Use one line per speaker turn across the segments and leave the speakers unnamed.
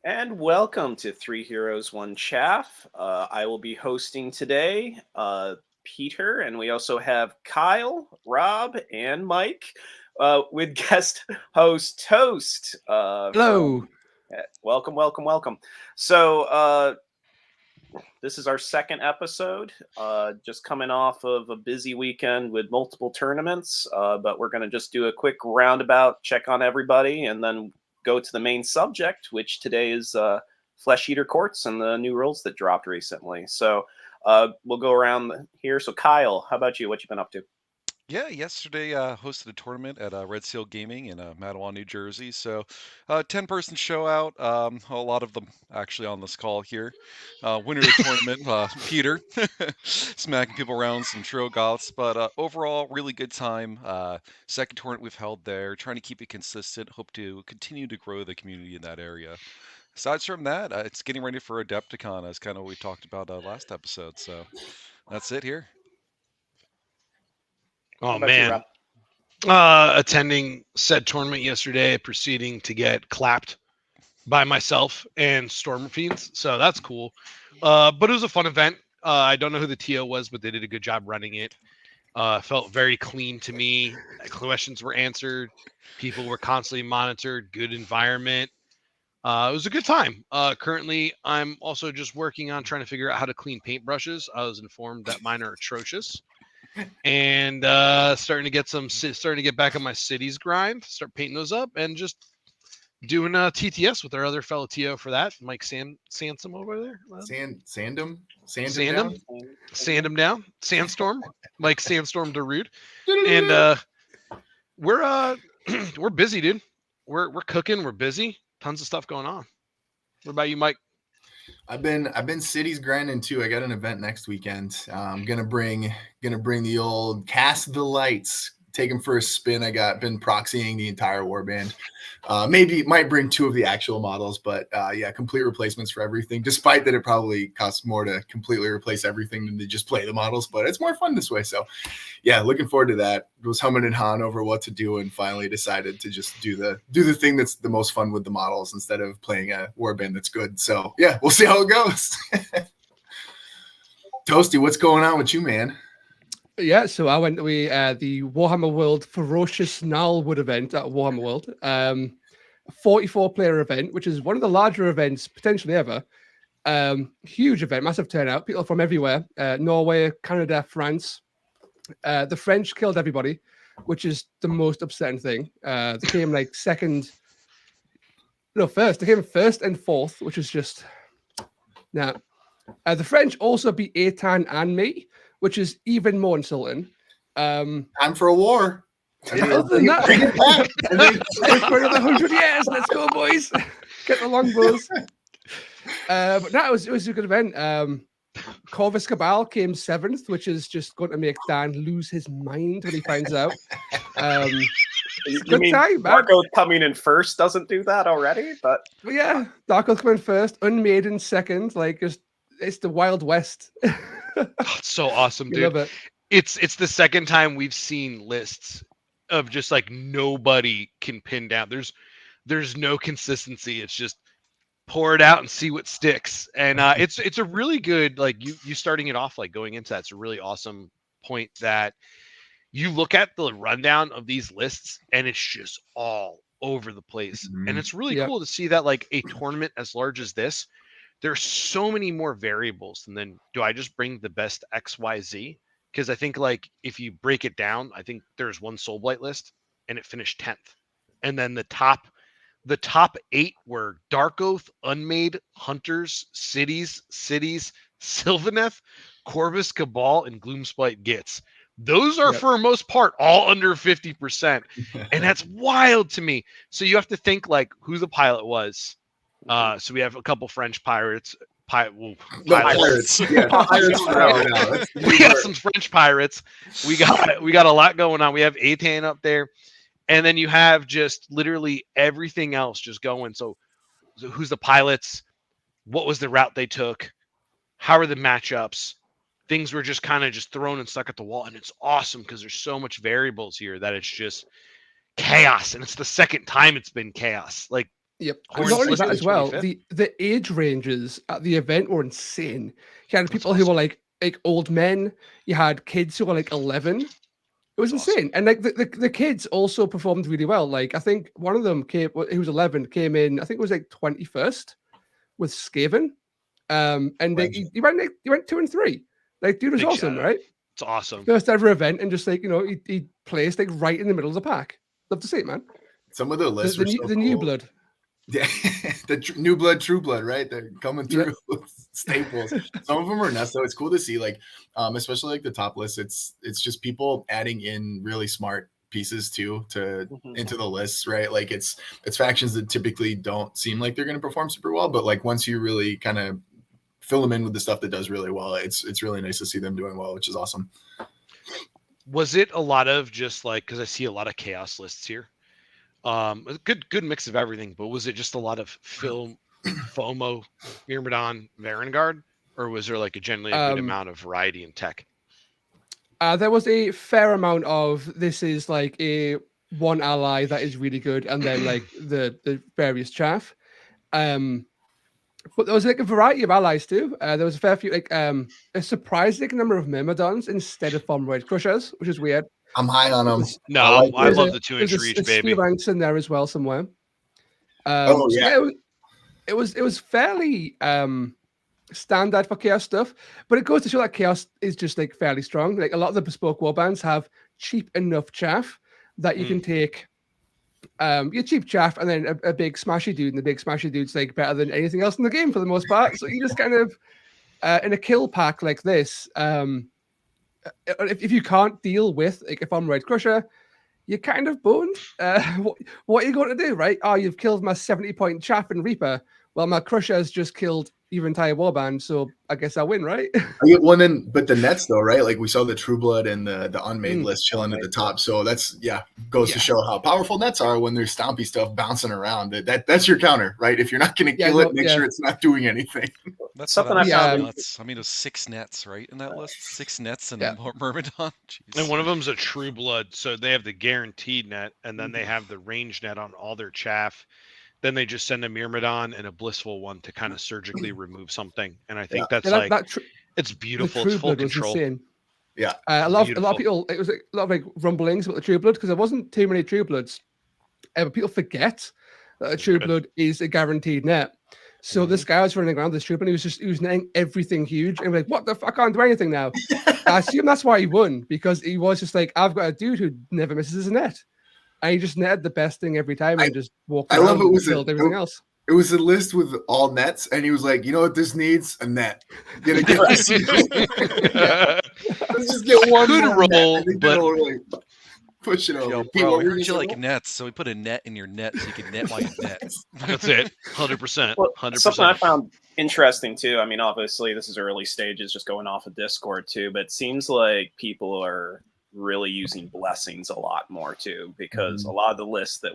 And welcome to Three Heroes, One Chaff. I will be hosting today, Peter, and we also have Kyle, Rob, and Mike with guest host Toast.
Hello.
Welcome. So, this is our second episode, just coming off of a busy weekend with multiple tournaments. But we're going to just do a quick roundabout, check on everybody, and then go to the main subject, which today is Flesh Eater Courts and the new rules that dropped recently. So we'll go around here. So Kyle, how about you? What you been up to?
Yeah, yesterday hosted a tournament at Red Seal Gaming in Matawan, New Jersey. So, 10-person show out. A lot of them actually on this call here. Winner of the tournament, Peter, smacking people around some Trogoths. But overall, really good time. Second tournament we've held there. Trying to keep it consistent. Hope to continue to grow the community in that area. Aside from that, it's getting ready for Adepticon, as kind of what we talked about last episode. So that's it here.
How
Oh
about you, Rob?
man. Attending said tournament yesterday, proceeding to get clapped by myself and Storm Fiends. So that's cool. But it was a fun event. I don't know who the TO was, but they did a good job running it. Felt very clean to me. Questions were answered. People were constantly monitored. Good environment. It was a good time. Currently, I'm also just working on trying to figure out how to clean paintbrushes. I was informed that mine are atrocious, and starting to get back on my cities grind. Start painting those up, and just doing TTS with our other fellow TO for that. Mike Sansom over there. Sand him, sand him down. Sandstorm, Mike Sandstorm Darude, and we're we're busy, dude. We're cooking. We're busy. Tons of stuff going on. What about you, Mike?
I've been cities grinding too. I got an event next weekend. I'm gonna bring the old cast the lights. Take them for a spin. Been proxying the entire warband. Maybe might bring two of the actual models, but yeah, complete replacements for everything. Despite that, it probably costs more to completely replace everything than to just play the models. But it's more fun this way. So yeah, looking forward to that. Was humming and hawing over what to do, and finally decided to just do the thing that's the most fun with the models instead of playing a warband that's good. So yeah, we'll see how it goes. Toasty, what's going on with you, man?
Yeah, so I went to the Warhammer World Ferocious Gnarlwood event at Warhammer World. 44 player event, which is one of the larger events potentially ever. Huge event, massive turnout, people from everywhere. Norway, Canada, France. The French killed everybody, which is the most upsetting thing. They came like first. They came first and fourth, which is just now. The French also beat Atan and me, which is even more insulting.
Time for a war.
Other than that, for another 100 years. Let's go, boys. Get the longbows. But no, it was a good event. Corvus Cabal came seventh, which is just going to make Dan lose his mind when he finds out.
You mean
time,
Marco coming in first doesn't do that already? But
yeah, Dark Oath coming first, Unmaiden second. Like, it's the Wild West.
It's so awesome,
You
dude.
love it.
It's the second time we've seen lists of just like nobody can pin down. There's no consistency. It's just pour it out and see what sticks. And it's a really good, like, you starting it off, like, going into that. It's a really awesome point that you look at the rundown of these lists and it's just all over the place. And it's really cool to see that, like, a tournament as large as this, there's so many more variables. And then, do I just bring the best XYZ? Because I think, like, if you break it down, I think there's one Soulblight list and it finished 10th. And then the top 8 were Dark Oath, Unmade, Hunters, Cities, Sylvaneth, Corvus Cabal, and Gloomspite Gits. Those are, for the most part, all under 50%. And that's wild to me. So you have to think, like, who the pilot was. So we have a couple French pirates. Pilots.
Yeah, pirates.
We got some French pirates. We got a lot going on. We have Atan up there. And then you have just literally everything else just going. So who's the pilots? What was the route they took? How are the matchups? Things were just kind of just thrown and stuck at the wall. And it's awesome because there's so much variables here that it's just chaos. And it's the second time it's been chaos. Like,
Yep.
Horns
Not only
like
that
the
as well,
25th?
the age ranges at the event were insane. You had
That's
people who
awesome.
were like old men. You had kids who were like 11. It was
That's
insane. And like the kids also performed really well. Like I think one of them came, he was 11, came in, I think it was like 21st with Skaven. And like,
Legend.
he went 2 and 3. Like dude was
Big
awesome,
shout out.
right?
It's awesome.
First ever event, and just like he placed like right in the middle of the pack. Love to see it, man.
Some of the lists
The,
were so
the
cool.
new blood.
Yeah, new blood, true blood, right? They're coming
Yep.
through staples. Some of them are nuts, though. It's cool to see, like, especially like the top list. It's just people adding in really smart pieces too into the lists, right? Like it's factions that typically don't seem like they're going to perform super well, but like once you really kind of fill them in with the stuff that does really well, it's really nice to see them doing well, which is awesome.
Was it a lot of just like, because I see a lot of chaos lists here, a good mix of everything, but was it just a lot of FOMO, Myrmidon, Varangard, or was there like generally a good amount of variety in tech?
There was a fair amount of this is like a one ally that is really good, and then like the various chaff. But there was like a variety of allies too. There was a fair few, like a surprising number of Myrmidons instead of Red Crushers, which is weird.
I'm high on them.
No, I love the 2-inch reach, baby.
Ranks in there as well somewhere.
Oh yeah,
it was fairly standard for chaos stuff, but it goes to show that chaos is just like fairly strong. Like a lot of the bespoke warbands have cheap enough chaff that you can take your cheap chaff and then a big smashy dude, and the big smashy dude's like better than anything else in the game for the most part. So you just kind of in a kill pack like this, if you can't deal with like if I'm Red Crusher, you're kind of boned. What are you going to do, right? Oh, you've killed my 70-point chaff and Reaper. Well, my Crusher has just killed your entire warband, so I guess I win, right?
Well, then, but the nets though, right? Like we saw the True Blood and the unmade list chilling at the top. So that's goes to show how powerful nets are when there's stompy stuff bouncing around. That's your counter, right? If you're not going to kill it, make sure it's not doing anything.
That's
something I found
nuts. I mean, it was 6 nets, right, in that list? 6 nets and Myrmidon. Jeez.
And one of them's a True Blood, so they have the guaranteed net, and then they have the range net on all their chaff. Then they just send a Myrmidon and a Blissful one to kind of surgically remove something. And I think that's it's beautiful. It's full control.
Yeah.
A lot of people, it was a lot of like rumblings about the True Blood because there wasn't too many True Bloods. But people forget that a True Blood is a guaranteed net. So this guy was running around this True Blood, he was netting everything huge. And like, what the fuck? I can't do anything now. I assume that's why he won, because he was just like, I've got a dude who never misses his net. And he just netted the best thing every time and just walked around and killed everything else.
It was a list with all nets, and he was like, you know what this needs? A net. Let's just get one
good roll, but
really push it over.
Yo, bro, we heard you like nets, so we put a net in your net so you can net while you net.
That's it. 100%.
Well,
100%.
something I found interesting too. I mean, obviously this is early stages, just going off of Discord too, but it seems like people are really using blessings a lot more too, because a lot of the lists that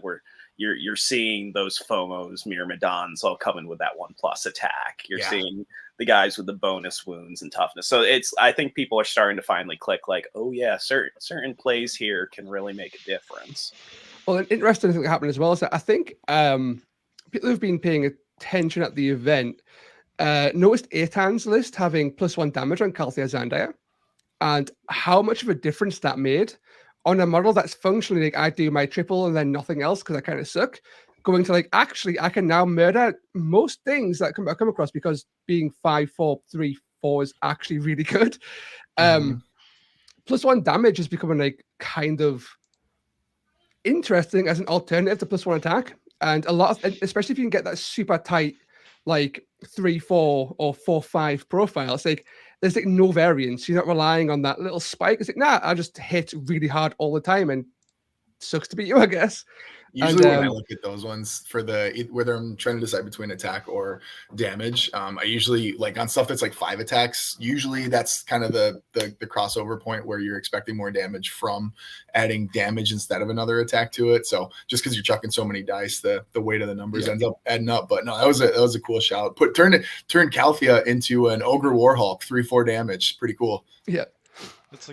you're seeing those FOMOs, Myrmidons all coming with that 1+ attack. You're seeing the guys with the bonus wounds and toughness. So I think people are starting to finally click like, oh yeah, certain plays here can really make a difference.
Well, an interesting thing that happened as well is that I think people who've been paying attention at the event noticed Atan's list having +1 damage on Calthea Zandaya, and how much of a difference that made on a model that's functionally like I do my triple and then nothing else because I kind of suck, going to like, actually, I can now murder most things that I come across because being 5/4, 3/4 is actually really good. +1 damage is becoming like kind of interesting as an alternative to +1 attack. And a lot of, especially if you can get that super tight, like 3/4 or 4/5 profile, it's like there's like no variance. You're not relying on that little spike. It's like, nah, I just hit really hard all the time, and sucks to be you, I guess.
Usually when I look at those ones for whether I'm trying to decide between attack or damage, I usually like on stuff that's like 5 attacks. Usually that's kind of the crossover point where you're expecting more damage from adding damage instead of another attack to it. So just because you're chucking so many dice, the weight of the numbers ends up adding up. But no, that was a cool shout. Turn Calthea into an Ogre Warhawk, 3/4 damage. Pretty cool.
Yeah.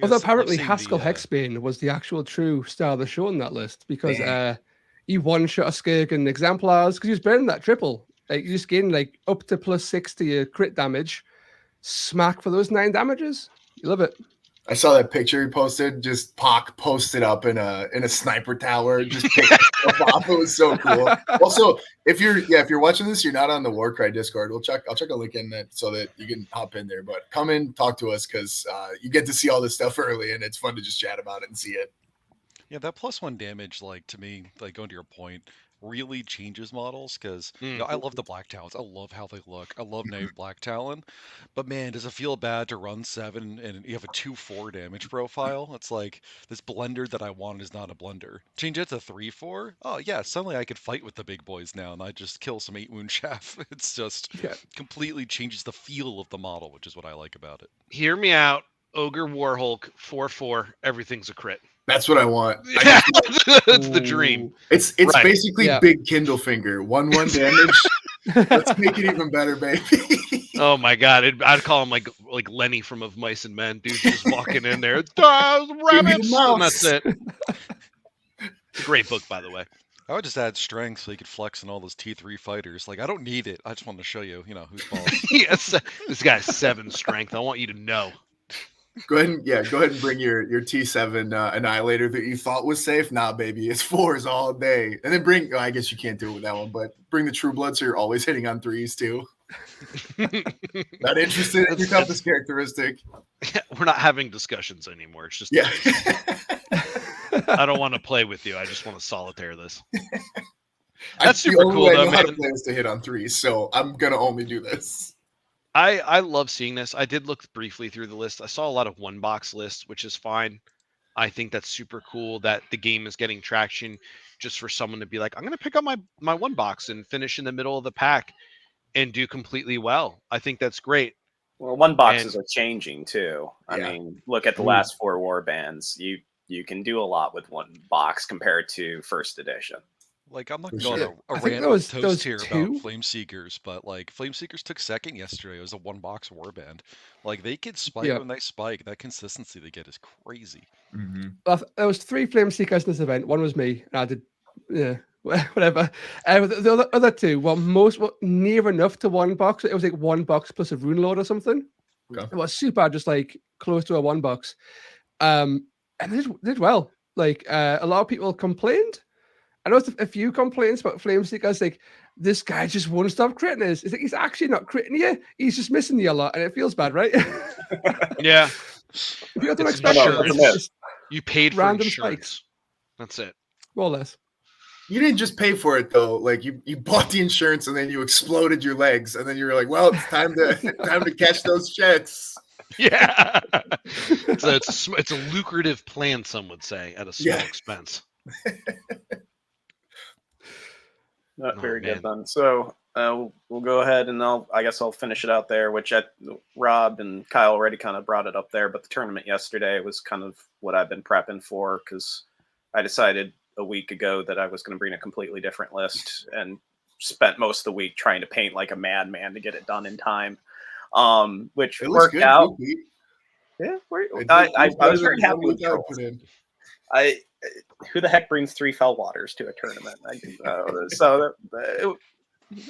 Although apparently Haskell Hexbane was the actual true star of the show on that list, because you one-shot a Skirgan exemplars because you just burn that triple. Like you just gain like up to +6 to your crit damage. Smack for those 9 damages. You love it.
I saw that picture he posted. Just Pac posted up in a sniper tower, just picking stuff off. It was so cool. Also, if you're watching this, you're not on the Warcry Discord. I'll check a link in that so that you can hop in there. But come in, talk to us because you get to see all this stuff early, and it's fun to just chat about it and see it.
Yeah, that +1 damage, like to me, like going to your point, really changes models because I love the Black Talons. I love how they look. I love Knave Black Talon, but man, does it feel bad to run 7 and you have a 2/4 damage profile? It's like this blender that I want is not a blender. Change it to 3/4. Oh yeah, suddenly I could fight with the big boys now, and I just kill some 8-wound chaff. It's just completely changes the feel of the model, which is what I like about it.
Hear me out. Ogre Warhulk 4/4. Everything's a crit.
That's what I want.
That's the dream.
It's
Right.
basically Big Kindle Finger. 1/1 damage. Let's make it even better, baby.
Oh my god, I'd call him like Lenny from Of Mice and Men. Dude's just walking in there, rabbits, and that's it. It's a great book, by the way.
I would just add strength so you could flex in all those T3 fighters. Like, I don't need it. I just want to show you, who's boss.
Yes, this guy's 7 strength. I want you to know.
Go ahead and bring your T7 Annihilator that you thought was safe. Nah, baby, it's 4s all day. And then I guess you can't do it with that one, but bring the True Blood so you're always hitting on 3s too. Not interested in your toughest characteristic.
We're not having discussions anymore. It's just I don't want to play with you. I just want to solitaire this. That's super cool, though, man.
The plan is to hit on 3s, so I'm gonna only do this.
I love seeing this. I did look briefly through the list. I saw a lot of 1-box lists, which is fine. I think that's super cool that the game is getting traction just for someone to be like, I'm going to pick up my 1-box and finish in the middle of the pack and do completely well. I think that's great.
Well, 1-boxes are changing too. I mean, look at the last 4 war bands. You can do a lot with 1 box compared to first edition.
Like, I'm not going to a rant
those
toast here
two?
about Flameseekers, but like Flameseekers took second yesterday. It was a 1-box warband. Like, they could spike when they spike. That consistency they get is crazy.
Mm-hmm.
Well, there was 3 Flameseekers in this event. One was me, and I did whatever. The other 2 were near enough to 1-box. It was like 1 box plus a rune lord or something.
Okay.
It was super, just like close to a 1-box. And they did well. Like a lot of people complained. I know a few complaints about Flameseekers, like this guy just won't stop critting us. It's like he's actually not critting you; he's just missing you a lot, and it feels bad, right?
Yeah.
You don't expect
you paid for
random
insurance.
spikes.
That's it.
More or less.
You didn't just pay for it though. Like you bought the insurance and then you exploded your legs, and then you were like, "Well, it's time to catch those checks."
Yeah. It's a lucrative plan, some would say, at a small expense.
Not very good then. So we'll go ahead and I guess I'll finish it out there, which Rob and Kyle already kind of brought it up there, but the tournament yesterday was kind of what I've been prepping for because I decided a week ago that I was going to bring a completely different list and spent most of the week trying to paint like a madman to get it done in time, which worked out. Yeah, I was very happy with it. Who the heck brings 3 fell waters to a tournament?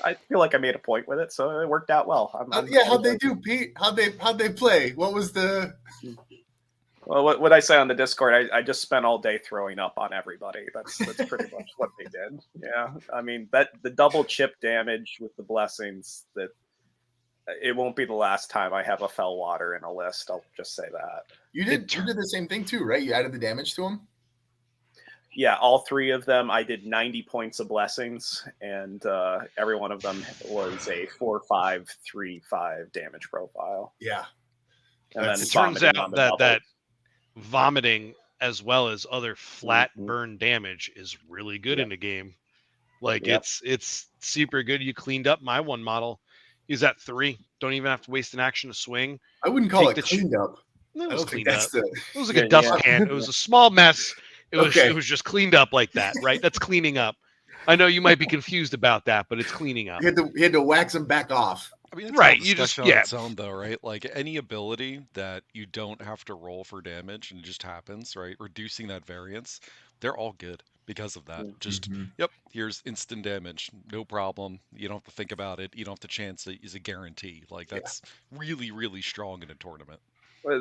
I feel like I made a point with it, so it worked out well.
How'd they do, Pete? How'd they play? What was the?
Well, what I say on the Discord, I just spent all day throwing up on everybody. That's pretty much what they did. Yeah, I mean the double chip damage with the blessings, that it won't be the last time I have a fell water in a list. I'll just say that.
You did the same thing too, right? You added the damage to them.
Yeah, all 3 of them. I did 90 points of blessings, and every one of them was a 4-5-3-5 damage profile.
Yeah,
and then
it turns out that vomiting as well as other flat burn damage is really good in the game. Like it's super good. You cleaned up my 1 model. He's at 3. Don't even have to waste an action to swing.
I wouldn't call it cleaned up.
It was cleaned up. It was like a dustpan. It was a small mess. It was just cleaned up like that, right? That's cleaning up. I know you might be confused about that, but it's cleaning up.
You had to wax them back off.
I mean, right? You just on its own, though, right? Like any ability that you don't have to roll for damage and it just happens, right? Reducing that variance, they're all good. because of that. Just,
Mhm.
yep, here's instant damage, no problem. You don't have to think about it. You don't have to chance it. Is a guarantee. Like that's really, really strong in a tournament.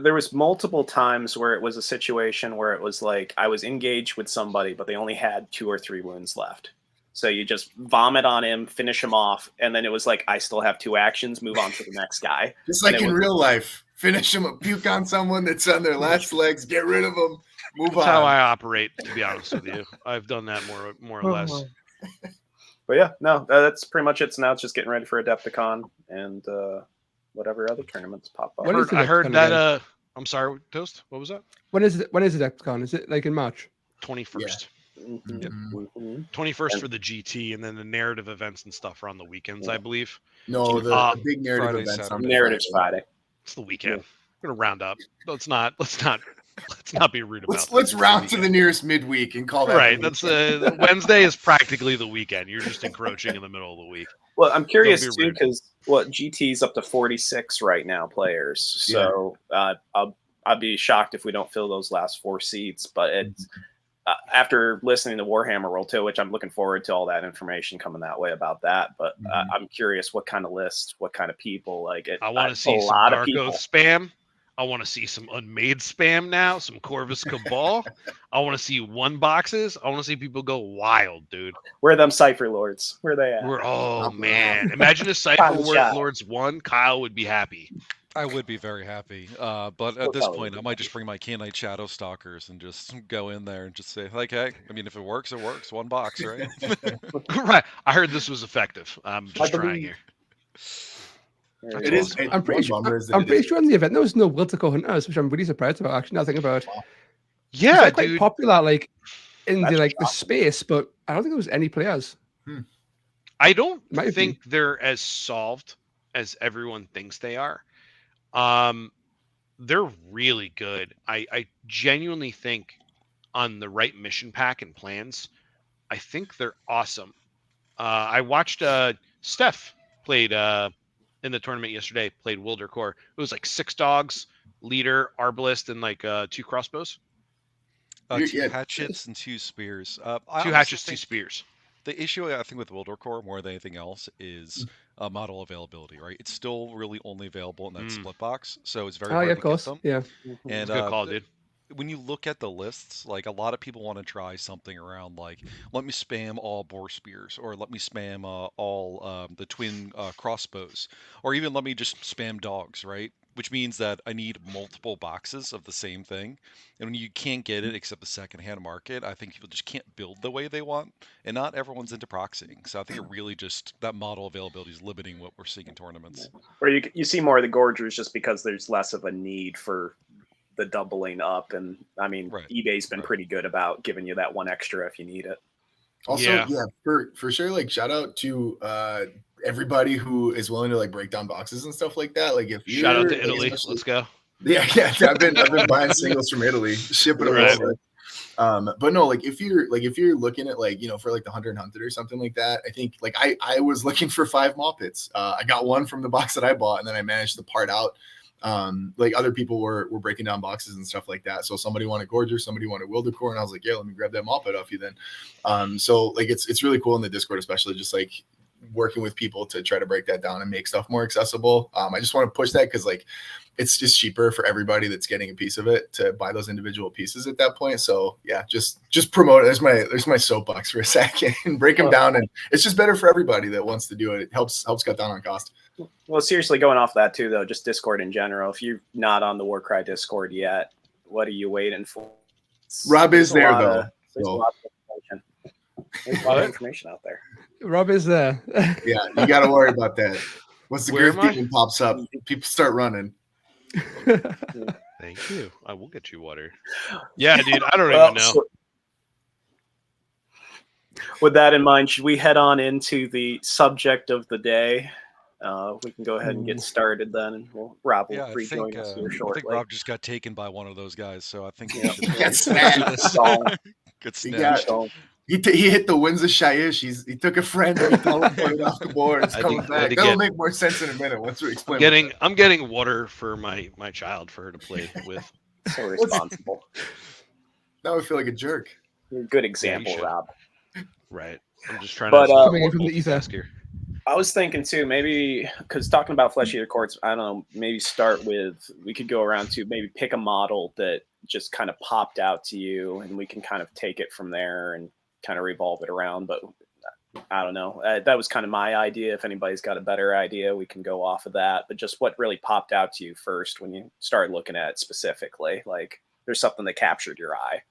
There was multiple times where it was a situation where it was like I was engaged with somebody, but they only had 2 or 3 wounds left. So you just vomit on him, finish him off, and then it was like I still have 2 actions. Move on to the next guy.
Just like
And it
in
was-
real life, finish them, puke on someone that's on their last legs, get rid of them, move
That's
on.
how I operate, to be honest with you. I've done that more or less.
But yeah, no, that's pretty much it. So now it's just getting ready for Adepticon and whatever other tournaments pop up.
When is
I heard
Adepticon
that.
again?
I'm sorry, Toast. What was that?
When is it? When is Adepticon? Is it like in March?
21st.
Mhm,
Yep.
mhm.
21st for the GT, and then the narrative events and stuff are on the weekends, I believe.
No, the big narrative
Friday,
events on
Saturday.
Narratives Friday.
It's the weekend. We're gonna round up. Let's not be rude about
Let's
that. It's
round to the
weekend.
nearest midweek and call that
Right.
the
That's
weekend.
Wednesday is practically the weekend. You're just encroaching in the middle of the week.
Well, I'm curious
Don't be
too
rude.
because what GT's up to 46 right now players. So I'll be shocked if we don't fill those last 4 seats. But it's after listening to Warhammer Roll 2, which I'm looking forward to all that information coming that way about that. But I'm curious what kind of list, what kind of people like it.
I want to see
a
some
lot of
Dark
people.
Oath spam. I want to see some Unmade spam now, some Corvus Cabal. I want to see 1 boxes. I want to see people go wild, dude.
Where are them Cypher Lords? Where are they at?
Oh
Not
man. Imagine if Cypher
Kyle Shadow.
Lords won. Kyle would be happy.
I would be very happy. But at this point, I might just bring my Canine Shadow Stalkers and just go in there and just say, like, hey, I mean, if it works, it works. 1 box, right?
Right. I heard this was effective. I'm just
I
trying
believe-
here.
There
It
you
is.
go.
I'm pretty sure. I'm pretty sure in the event there was no Wiltico Hunters, which I'm really surprised about. Actually, nothing about.
Yeah,
They're quite
dude.
popular, like in
That's
the like the
shocking.
space, but I don't think there was any players.
I don't
Might be.
think they're as solved as everyone thinks they are. They're really good. I genuinely think on the right mission pack and plans, I think they're awesome. I watched Steph played in the tournament yesterday, played Wildercore. It was like 6 dogs, leader, arbalist, and like 2 crossbows.
2
Yeah.
hatchets and 2 spears.
2
honestly
hatchets, 2
think
spears.
The issue I think with Wildorcore more than anything else is model availability, right? It's still really only available in that split box, so it's very
Oh
hard
yeah,
to
of course.
get them.
Yeah.
And
It's a good call, dude.
when you look at the lists, like a lot of people want to try something around like, let me spam all boar spears, or let me spam all the twin crossbows, or even let me just spam dogs, right? Which means that I need multiple boxes of the same thing. And when you can't get it except the secondhand market, I think people just can't build the way they want. And not everyone's into proxying. So I think it really just, that model availability is limiting what we're seeing in tournaments.
Or you see more of the Gorgers just because there's less of a need for the doubling up. And I mean,
Right.
eBay's been
Right.
pretty good about giving you that 1 extra if you need it.
Also,
Yeah.
yeah, for sure. Like, shout out to everybody who is willing to like break down boxes and stuff like that. Like, if you're,
Shout out to
like,
Italy.
especially-
Let's go.
Yeah, I've been buying singles from Italy, shipping them
Right.
over. But no, like if you're looking at like, for like the 100 hunted or something like that, I think like I was looking for 5 maw pits. I got 1 from the box that I bought, and then I managed to part out. Like other people were breaking down boxes and stuff like that. So somebody wanted Gorger, somebody wanted Wildercore, and I was like, yeah, let me grab that maw pit off you then. So like it's really cool in the Discord, especially just like working with people to try to break that down and make stuff more accessible. I just want to push that because like it's just cheaper for everybody that's getting a piece of it to buy those individual pieces at that point. So yeah, just promote it. There's my soapbox for a second and break them down, and it's just better for everybody that wants to do it. It helps cut down on cost.
Well, seriously, going off that too, though, just Discord in general. If you're not on the Warcry Discord yet, what are you waiting for?
Rob is
There's a
there
lot
though.
of- There's a
So,
lot of information. There's a lot of information out there.
Rob is there.
yeah, you got to worry about that. Once the
Where
Girth
am I?
Demon pops up, people start running.
Thank you. I will get you water. Yeah, dude. I don't
Well,
even know.
so- with that in mind, should we head on into the subject of the day? We can go ahead and get started then, and Rob will
Yeah, I
rejoin
think,
us here
I
shortly.
think Rob just got taken by one of those guys, so I think
Yeah.
we should
Got snagged.
good
He
snatch.
got- He hit the winds of Shyish. He took a friend and he teleported off the board. It's
I
coming
think- I
back.
think
That'll
it-
make more sense in a minute once we explain.
I'm getting water for my child for her to play with.
So responsible.
Now I feel like a jerk.
Good example,
should.
Rob.
Right. I'm just trying
But,
to
Coming in from the ether.
multitask here.
I was thinking too, maybe because talking about flesh eater courts, I don't know, maybe start with, we could go around to maybe pick a model that just kind of popped out to you, and we can kind of take it from there and kind of revolve it around. But I don't know. That was kind of my idea. If anybody's got a better idea, we can go off of that. But just what really popped out to you first when you started looking at it specifically, like there's something that captured your eye.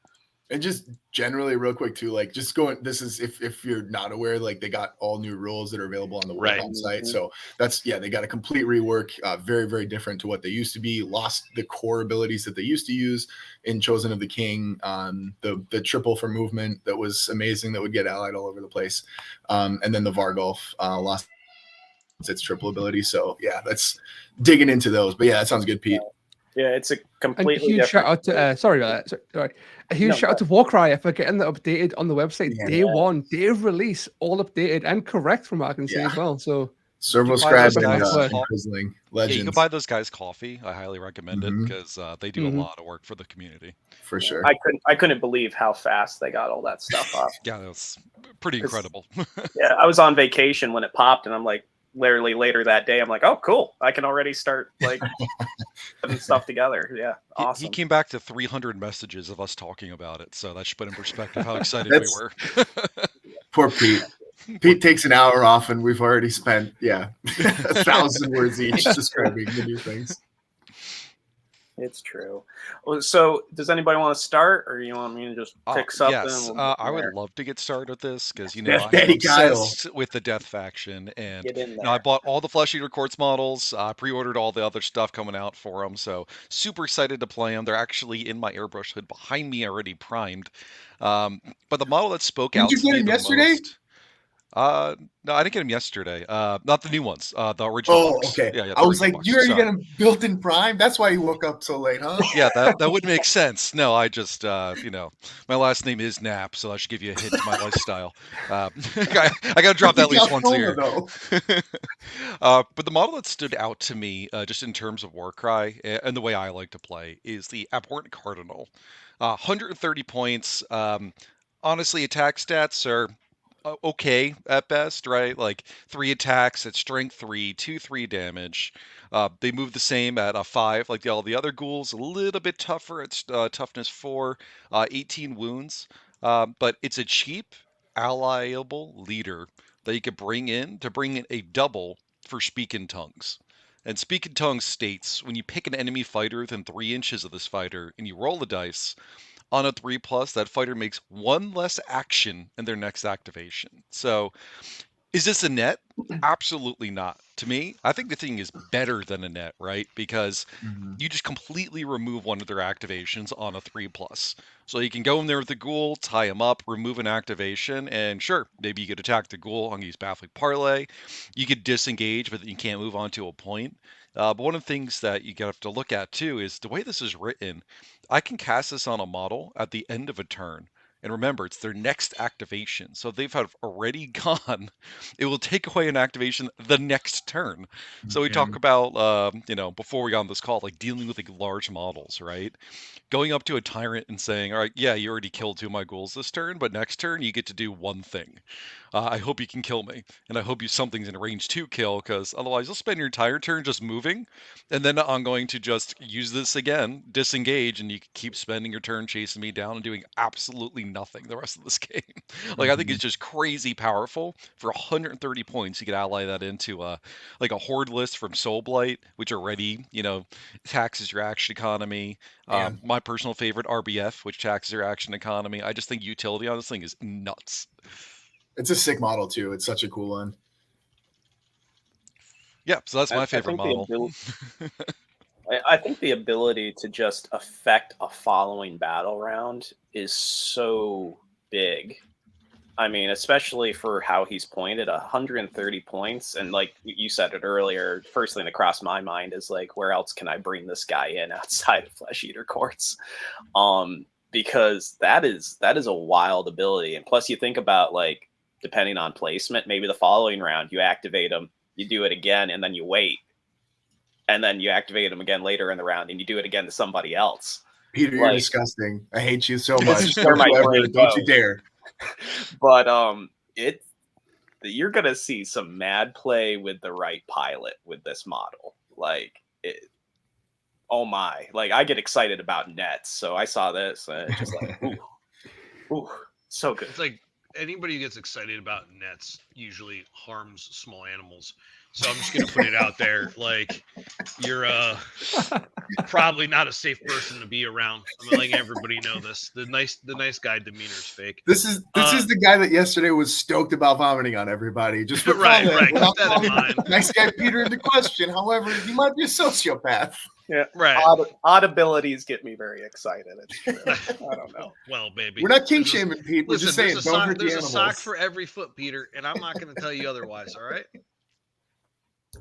And just generally real quick too, like just going, this is, if you're not aware, like they got all new rules that are available on the
Right.
Wargames site. So that's, they got a complete rework, very, very different to what they used to be, lost the core abilities that they used to use in Chosen of the King, the triple for movement that was amazing, that would get allied all over the place. And then the Vargulf lost its triple ability. So yeah, that's digging into those. But yeah, that sounds good, Pete.
Yeah, it's a
And a
completely
huge shout
different.
out to sorry about that. Sorry. A huge
No,
shout out to Warcry for getting that updated on the website
Yeah.
day one, day of release, all updated and correct from what I can see
Yeah.
as well. So
Servo
You buy
Scribe
those
and
guys
Grizzling
Yeah, you
Legends
can buy those guys coffee. I highly recommend it
Mhm.
because they do a lot of work for the community.
for sure.
I couldn't believe how fast they got all that stuff up.
Yeah, that's pretty
'Cause-
incredible.
Yeah, I was on vacation when it popped, and I'm like, literally later that day, I'm like, oh, cool. I can already start like putting stuff together. Yeah,
He
awesome.
came back to 300 messages of us talking about it, so that should put in perspective how excited we
That's-
were.
Poor Pete. Pete takes an hour off, and we've already spent 1,000 words each describing the new things.
It's true. Well, so, does anybody want to start, or you want me to just pick something?
Yes,
and we'll go
I
from
would
there?
love to get started with this because
Yeah,
I'm
Daddy Kyle.
obsessed with the Death faction, and
Get in
I
there.
bought all the Flesh Eater Quartz models. I pre-ordered all the other stuff coming out for them, so super excited to play them. They're actually in my airbrush hood behind me, already primed. But the model that spoke
Didn't
out
you
to
get
me
him
the
yesterday?
most. No, I didn't get them yesterday. Not the new ones. The original
Oh,
box.
okay.
Yeah,
I was
original
like,
box.
you already
Sorry.
got him built in Prime? That's why you woke up so late, huh?
Yeah, that would make sense. No, I just, my last name is Knapp, so that should give you a hint to my lifestyle. I got to drop that at least once a year.
Though.
But the model that stood out to me, just in terms of Warcry and the way I like to play, is the Abhorrent Cardinal. 130 points. Honestly, attack stats are okay at best, right? Like 3 attacks at strength 3, 2/3 damage. They move the same at a 5, like all the other ghouls. A little bit tougher at toughness 4, 18 wounds. But it's a cheap, allyable leader that you could bring in a double for Speak in Tongues. And Speak in Tongues states when you pick an enemy fighter within 3 inches of this fighter and you roll the dice, on a 3+, that fighter makes 1 less action in their next activation. So, is this a net? Absolutely not. To me, I think the thing is better than a net, right? Because you just completely remove one of their activations on a 3+. So you can go in there with the ghoul, tie him up, remove an activation, and sure, maybe you could attack the ghoul on use Baffling Parlay. You could disengage, but you can't move on to a point. But one of the things that you have to look at too is the way this is written. I can cast this on a model at the end of a turn. And remember, it's their next activation. So if they've already gone, it will take away an activation the next turn. So we talk about, before we got on this call, like dealing with like large models, right? Going up to a tyrant and saying, all right, yeah, you already killed 2 of my ghouls this turn, but next turn you get to do one thing. I hope you can kill me, and I hope something's in range to kill, because otherwise you'll spend your entire turn just moving, and then I'm going to just use this again, disengage, and you can keep spending your turn chasing me down and doing absolutely nothing the rest of this game. Like, I think it's just crazy powerful. For 130 points, you could ally that into a Horde list from Soulblight, which already, taxes your action economy. My personal favorite, RBF, which taxes your action economy. I just think utility on this thing is nuts.
It's a sick model, too. It's such a cool one.
Yeah, so that's my favorite model.
I think the ability to just affect a following battle round is so big. I mean, especially for how he's pointed, 130 points. And like you said it earlier, first thing that crossed my mind is like, where else can I bring this guy in outside of Flesh Eater Courts? Because that is a wild ability. And plus you think about, like, depending on placement, maybe the following round you activate him, you do it again, and then you wait. And then you activate him again later in the round and you do it again to somebody else.
Peter, you're
Like,
disgusting. I hate you so
this
much.
is where my
Don't you ever,
brain
don't you
goes.
dare.
But you're gonna see some mad play with the right pilot with this model. Like, oh my! Like, I get excited about nets, so I saw this and it's just like, ooh, so good.
It's like anybody who gets excited about nets usually harms small animals. So I'm just gonna put it out there. Like, you're probably not a safe person to be around. I'm letting everybody know this. The nice guy demeanor is fake.
This is the guy that yesterday was stoked about vomiting on everybody. Just for
Right,
comment,
right.
we're not
Keep that in
calling
mind.
nice guy Peter into question. However, he might be a sociopath.
Yeah,
Right.
Odd abilities get me very excited. It's true. I don't know.
Well, baby.
We're not kink
There's a-
shaming, Pete. We're just
Listen,
saying don't hurt the
there's a
animals.
sock for every foot, Peter, and I'm not going to tell you otherwise. All right.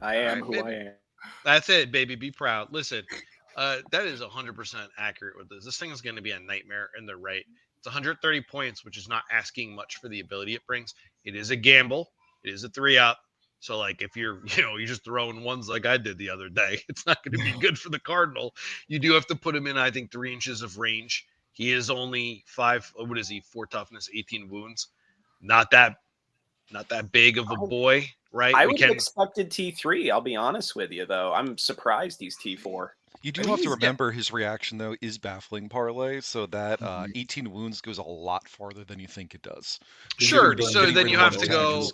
I am
All
who
right,
I
baby.
am.
That's it, baby. Be proud. Listen, that is 100% accurate with this. This thing is going to be a nightmare, and they're right. It's 130 points, which is not asking much for the ability it brings. It is a gamble. It is a 3-up. So, like, if you're just throwing ones like I did the other day, it's not going to be good for the Cardinal. You do have to put him in, I think, 3 inches of range. He is only 5. What is he? 4 toughness, 18 wounds. Not that big of a boy, right?
I would have expected T3. I'll be honest with you, though. I'm surprised he's T4.
You do have to remember his reaction, though, is baffling parlay, so that 18 wounds goes a lot farther than you think it does.
Sure. So then you have to go.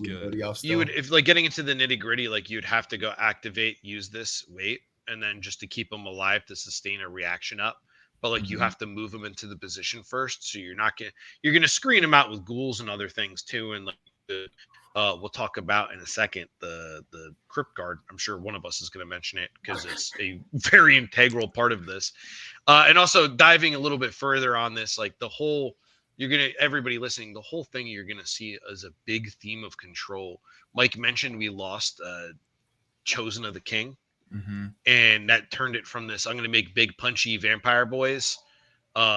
You
would, if like getting into the nitty gritty, like you'd have to go activate, use this weight, and then just to keep him alive to sustain a reaction up. But like you have to move him into the position first, so you're gonna screen him out with ghouls and other things too, and like we'll talk about in a second the crypt guard. I'm sure one of us is going to mention it because it's a very integral part of this. And also diving a little bit further on this, like everybody listening, the whole thing you're gonna see as a big theme of control. Mike mentioned we lost Chosen of the King, and that turned it from this. I'm gonna make big punchy vampire boys,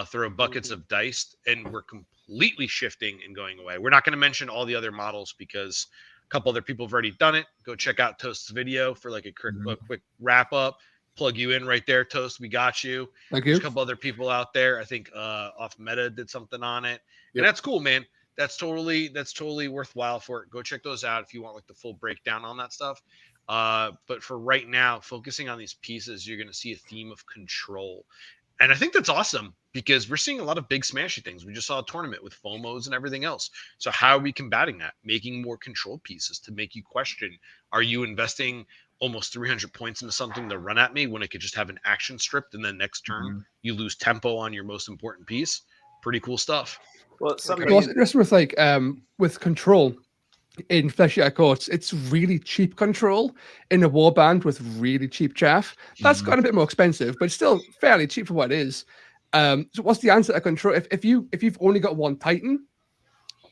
throw buckets of dice, and we're completely shifting and going away. We're not going to mention all the other models because a couple other people have already done it. Go check out Toast's video for like a quick wrap up. Plug you in right there, Toast. We got you.
Thank you.
There's a couple other people out there. I think Off Meta did something on it. And that's cool, man. That's totally worthwhile for it. Go check those out if you want like the full breakdown on that stuff. But for right now, focusing on these pieces, you're going to see a theme of control. And I think that's awesome because we're seeing a lot of big smashy things. We just saw a tournament with FOMOs and everything else. So how are we combating that? Making more control pieces to make you question, are you investing almost 300 points into something to run at me when it could just have an action stripped and then next turn you lose tempo on your most important piece? Pretty cool stuff.
Well,
What's interesting with like with control in Fleshy Courts, it's really cheap control in a warband with really cheap chaff. That's got a bit more expensive, but it's still fairly cheap for what it is. So what's the answer to control? If you've only got one Titan,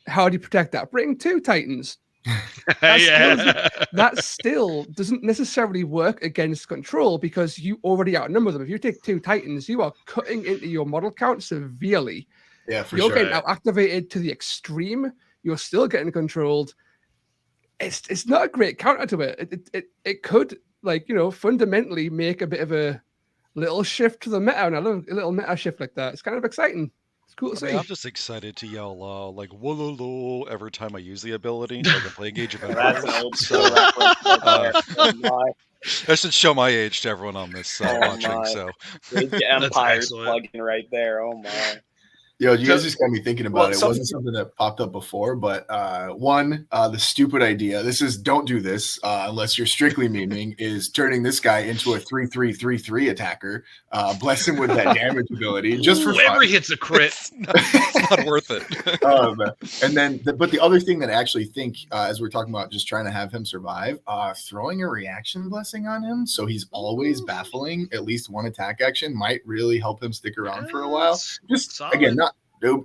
how do you protect that? Bring 2 Titans. That still doesn't necessarily work against control because you already outnumber them. If you take 2 Titans, you are cutting into your model count severely.
Yeah, for
You're
sure.
getting out activated to the extreme. You're still getting controlled. It's not a great counter to it. It could, like, fundamentally make a bit of a little shift to the meta, and I love a little meta shift like that. It's kind of exciting. It's cool to see.
I'm just excited to yell like "Wololo" every time I use the ability, like I'm playing Age of Empires.
That's an old school reference right there. Oh my.
I should show my age to everyone on this watching.
My.
So
Age of Empires plugging right there. Oh my.
Yo, you guys just got me thinking about it. It
some-
wasn't something that popped up before, but the stupid idea. This is don't do this unless you're strictly memeing. Is turning this guy into a 3-3-3-3 attacker. Bless him with that damage ability just for
Whoever
fun.
hits a crit,
it's not worth it.
And then, but the other thing that I actually think, as we're talking about, just trying to have him survive, throwing a reaction blessing on him, so he's always baffling at least one attack action, might really help him stick around for a while. Just
solid.
Again,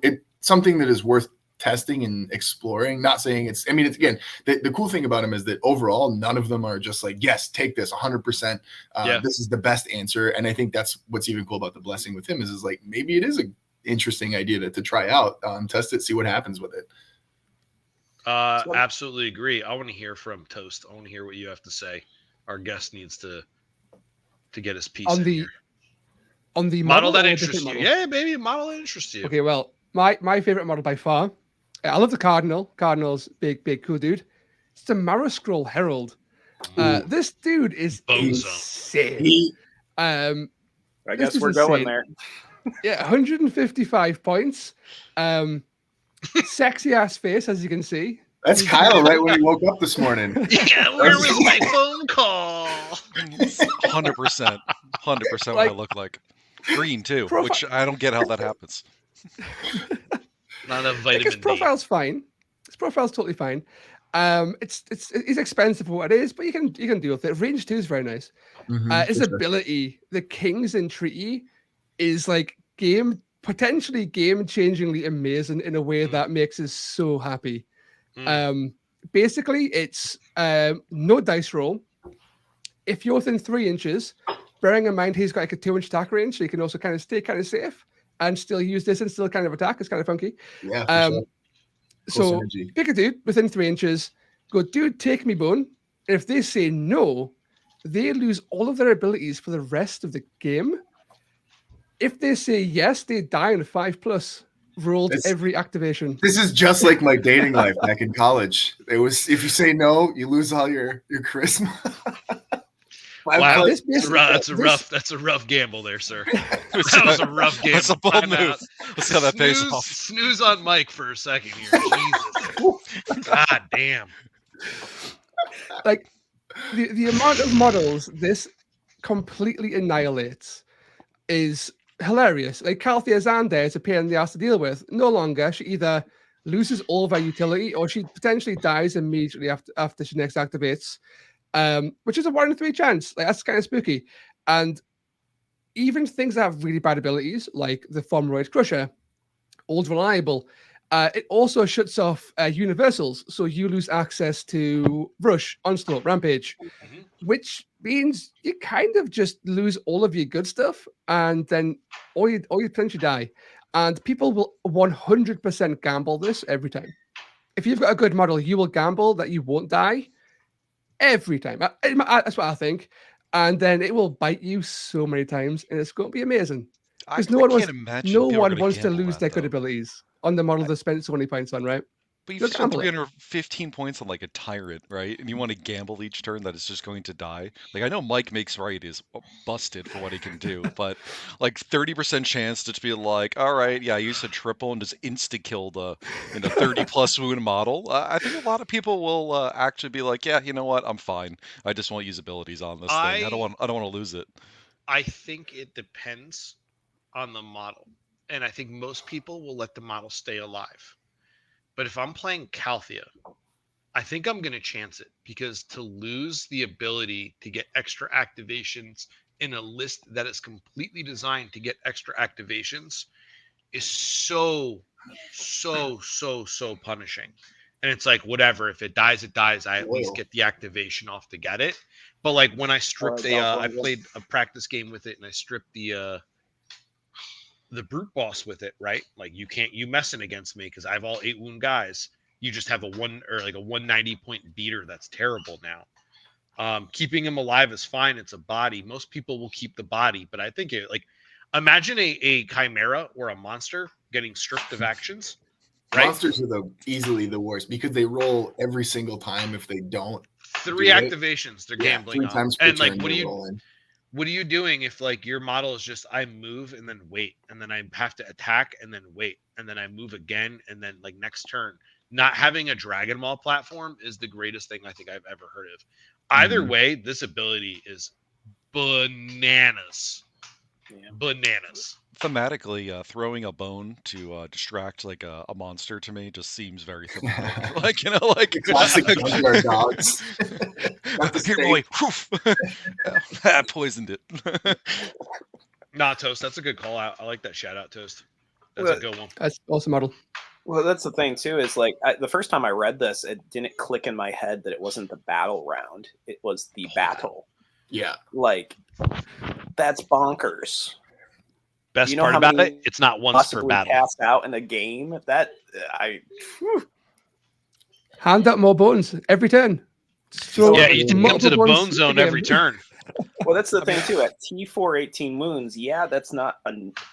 it's something that is worth testing and exploring. Not saying it's again, the cool thing about him is that overall none of them are just like, yes, take this 100%. This is the best answer. And I think that's what's even cool about the blessing with him is like maybe it is an interesting idea to try out, test it, see what happens with it.
Absolutely agree. I want to hear from Toast. I want to hear what you have to say. Our guest needs to get his piece
On the
Model that
or a
interests you.
different model?
Yeah, baby, model that interests you.
Okay, well, my favorite model by far. I love the Cardinal. Cardinal's big cool dude. It's the Marrow Scroll Herald. This dude is
Bozo.
insane.
I
This
guess
is
we're going
insane.
there.
Yeah, 155 points. Sexy ass face, as you can see.
That's Kyle right when he woke up this morning.
Yeah, where was my phone call?
100%. 100% what I look like. Green too, which I don't get how that happens.
Not enough
His
vitamin D.
profile's fine. His profile's totally fine. It's expensive for what it is, but you can deal with it. Range 2 is very nice. His ability, the King's Entreaty, is like potentially game-changingly amazing in a way that makes us so happy. Basically, it's no dice roll. If you're within 3 inches, bearing in mind he's got like a 2-inch attack range, so you can also kind of stay kind of safe and still use this and still kind of attack. It's kind of funky.
Yeah, for sure.
So pick a dude within 3 inches, go, dude, take me bone. And if they say no, they lose all of their abilities for the rest of the game. If they say yes, they die on 5+. Rolled every activation.
This is just like my dating life back in college. It was, if you say no, you lose all your charisma.
Wow, that's a rough gamble there, sir. That was a rough gamble.
That's a bold move. Let's see how that pays off.
Snooze on Mike for a second here. Jesus. God damn.
Like the amount of models this completely annihilates is hilarious. Like Calthea Xander is a pain in the ass to deal with. No longer. She either loses all of her utility or she potentially dies immediately after she next activates. Which is a 1 in 3 chance. Like, that's kind of spooky. And even things that have really bad abilities, like the Thomroid Crusher, old reliable, it also shuts off universals, so you lose access to Rush, Onslaught, Rampage, which means you kind of just lose all of your good stuff, and then all you potentially die. And people will 100% gamble this every time. If you've got a good model, you will gamble that you won't die. Every time. That's what I think. And then it will bite you so many times, and it's going to be amazing. Because no one wants to lose their good abilities on the model that spent so many points on, right?
But you've spent 315 points on like a tyrant, right? And you want to gamble each turn that it's just going to die. Like, I know Mike Makes Right is busted for what he can do, but like 30% chance to be like, all right, yeah, I used a triple and just insta kill the 30+ wound model. I think a lot of people will actually be like, yeah, you know what, I'm fine. I just won't use abilities on this thing. I don't want to lose it.
I think it depends on the model, and I think most people will let the model stay alive. But if I'm playing Calthea, I think I'm going to chance it, because to lose the ability to get extra activations in a list that is completely designed to get extra activations is so punishing. And it's like, whatever, if it dies, it dies. I at least get the activation off to get it. But like when I stripped I played a practice game with it, and I stripped the brute boss with it, right? Like, you messing against me because I have all 8 wound guys. You just have a 190 point beater. That's terrible now. Keeping him alive is fine. It's a body. Most people will keep the body, but I think imagine a chimera or a monster getting stripped of actions. Right?
Monsters are easily the worst because they roll every single time if they don't.
3 activations they're gambling
3 times per
on. And like,
rolling.
What are you doing if like your model is just I move and then wait, and then I have to attack and then wait, and then I move again, and then like next turn? Not having a Dragon Ball platform is the greatest thing I think I've ever heard of. Either way, this ability is bananas. Yeah. Bananas.
Thematically, throwing a bone to distract like a monster to me just seems very thematic. Like, like
classic junkyard dogs.
Here, boy. I poisoned it.
Nah, Toast, that's a good call out. I like that shout out, Toast. That's a good one.
That's awesome model.
Well, that's the thing too. Is like the first time I read this, it didn't click in my head that it wasn't the battle round; it was the battle.
Yeah,
like that's bonkers.
Best part about it, it's not once per battle.
Cast out in a game. That
hand up more bones every turn.
You take them to the bone zone every turn.
Well, that's the thing too. At T4 18 wounds, yeah, that's not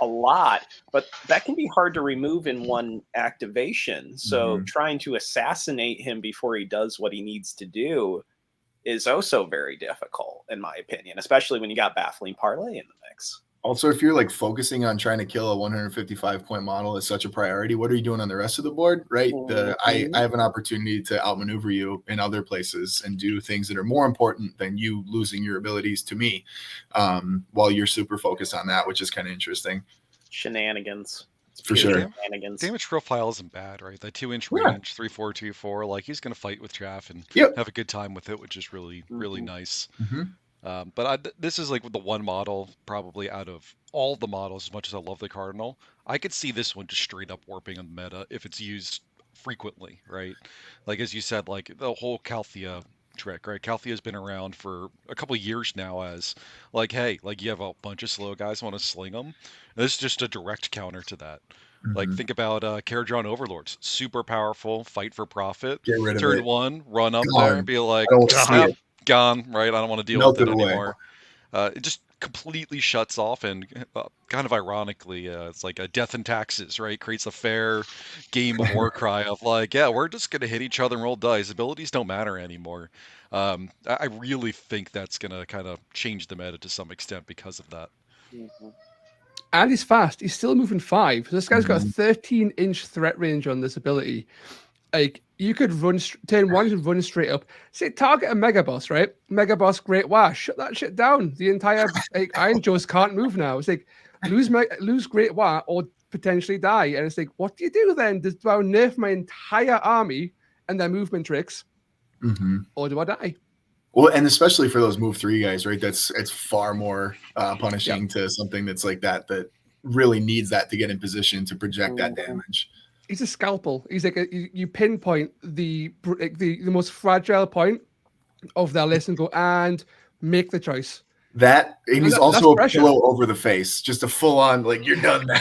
a lot, but that can be hard to remove in one activation. So trying to assassinate him before he does what he needs to do is also very difficult, in my opinion, especially when you got Baffling Parlay in the mix.
Also, if you're like focusing on trying to kill a 155-point model is such a priority, what are you doing on the rest of the board, right? I have an opportunity to outmaneuver you in other places and do things that are more important than you losing your abilities to me, while you're super focused on that, which is kind of interesting.
Shenanigans.
For sure.
Damage profile isn't bad, right? That 2-inch range, 3-4-2-4, like he's going to fight with Chaff and have a good time with it, which is really, really nice. But this is like the one model probably out of all the models, as much as I love the Cardinal, I could see this one just straight up warping on the meta if it's used frequently, right? Like, as you said, like the whole Calthea trick, right? Calthea's been around for a couple of years now as like, hey, like you have a bunch of slow guys want to sling them. This is just a direct counter to that. Like, think about Caradron Overlords. Super powerful, fight for profit.
Get rid of
Turn
it.
one, run up there and be like, gone, right? I don't want to deal with it anymore. It just completely shuts off, and kind of ironically, it's like a death and taxes, right? Creates a fair game of Warcry of like, yeah, we're just going to hit each other and roll dice. Abilities don't matter anymore. I really think that's going to kind of change the meta to some extent because of that.
And he's fast. He's still moving 5. So this guy's got a 13-inch threat range on this ability. Like, you could run turn 1, you could run straight up. Say, target a Mega Boss, right? Mega Boss, Great War, shut that shit down. The entire Iron Jaws can't move now. It's like, lose Great War or potentially die. And it's like, what do you do then? Do I nerf my entire army and their movement tricks? Or do I die?
Well, and especially for those move 3 guys, right? It's far more punishing to something that's like that really needs that to get in position to project that damage.
He's a scalpel. He's like you pinpoint the most fragile point of their list and go and make the choice.
And he's also a pillow over the face, just a full on like you're done now.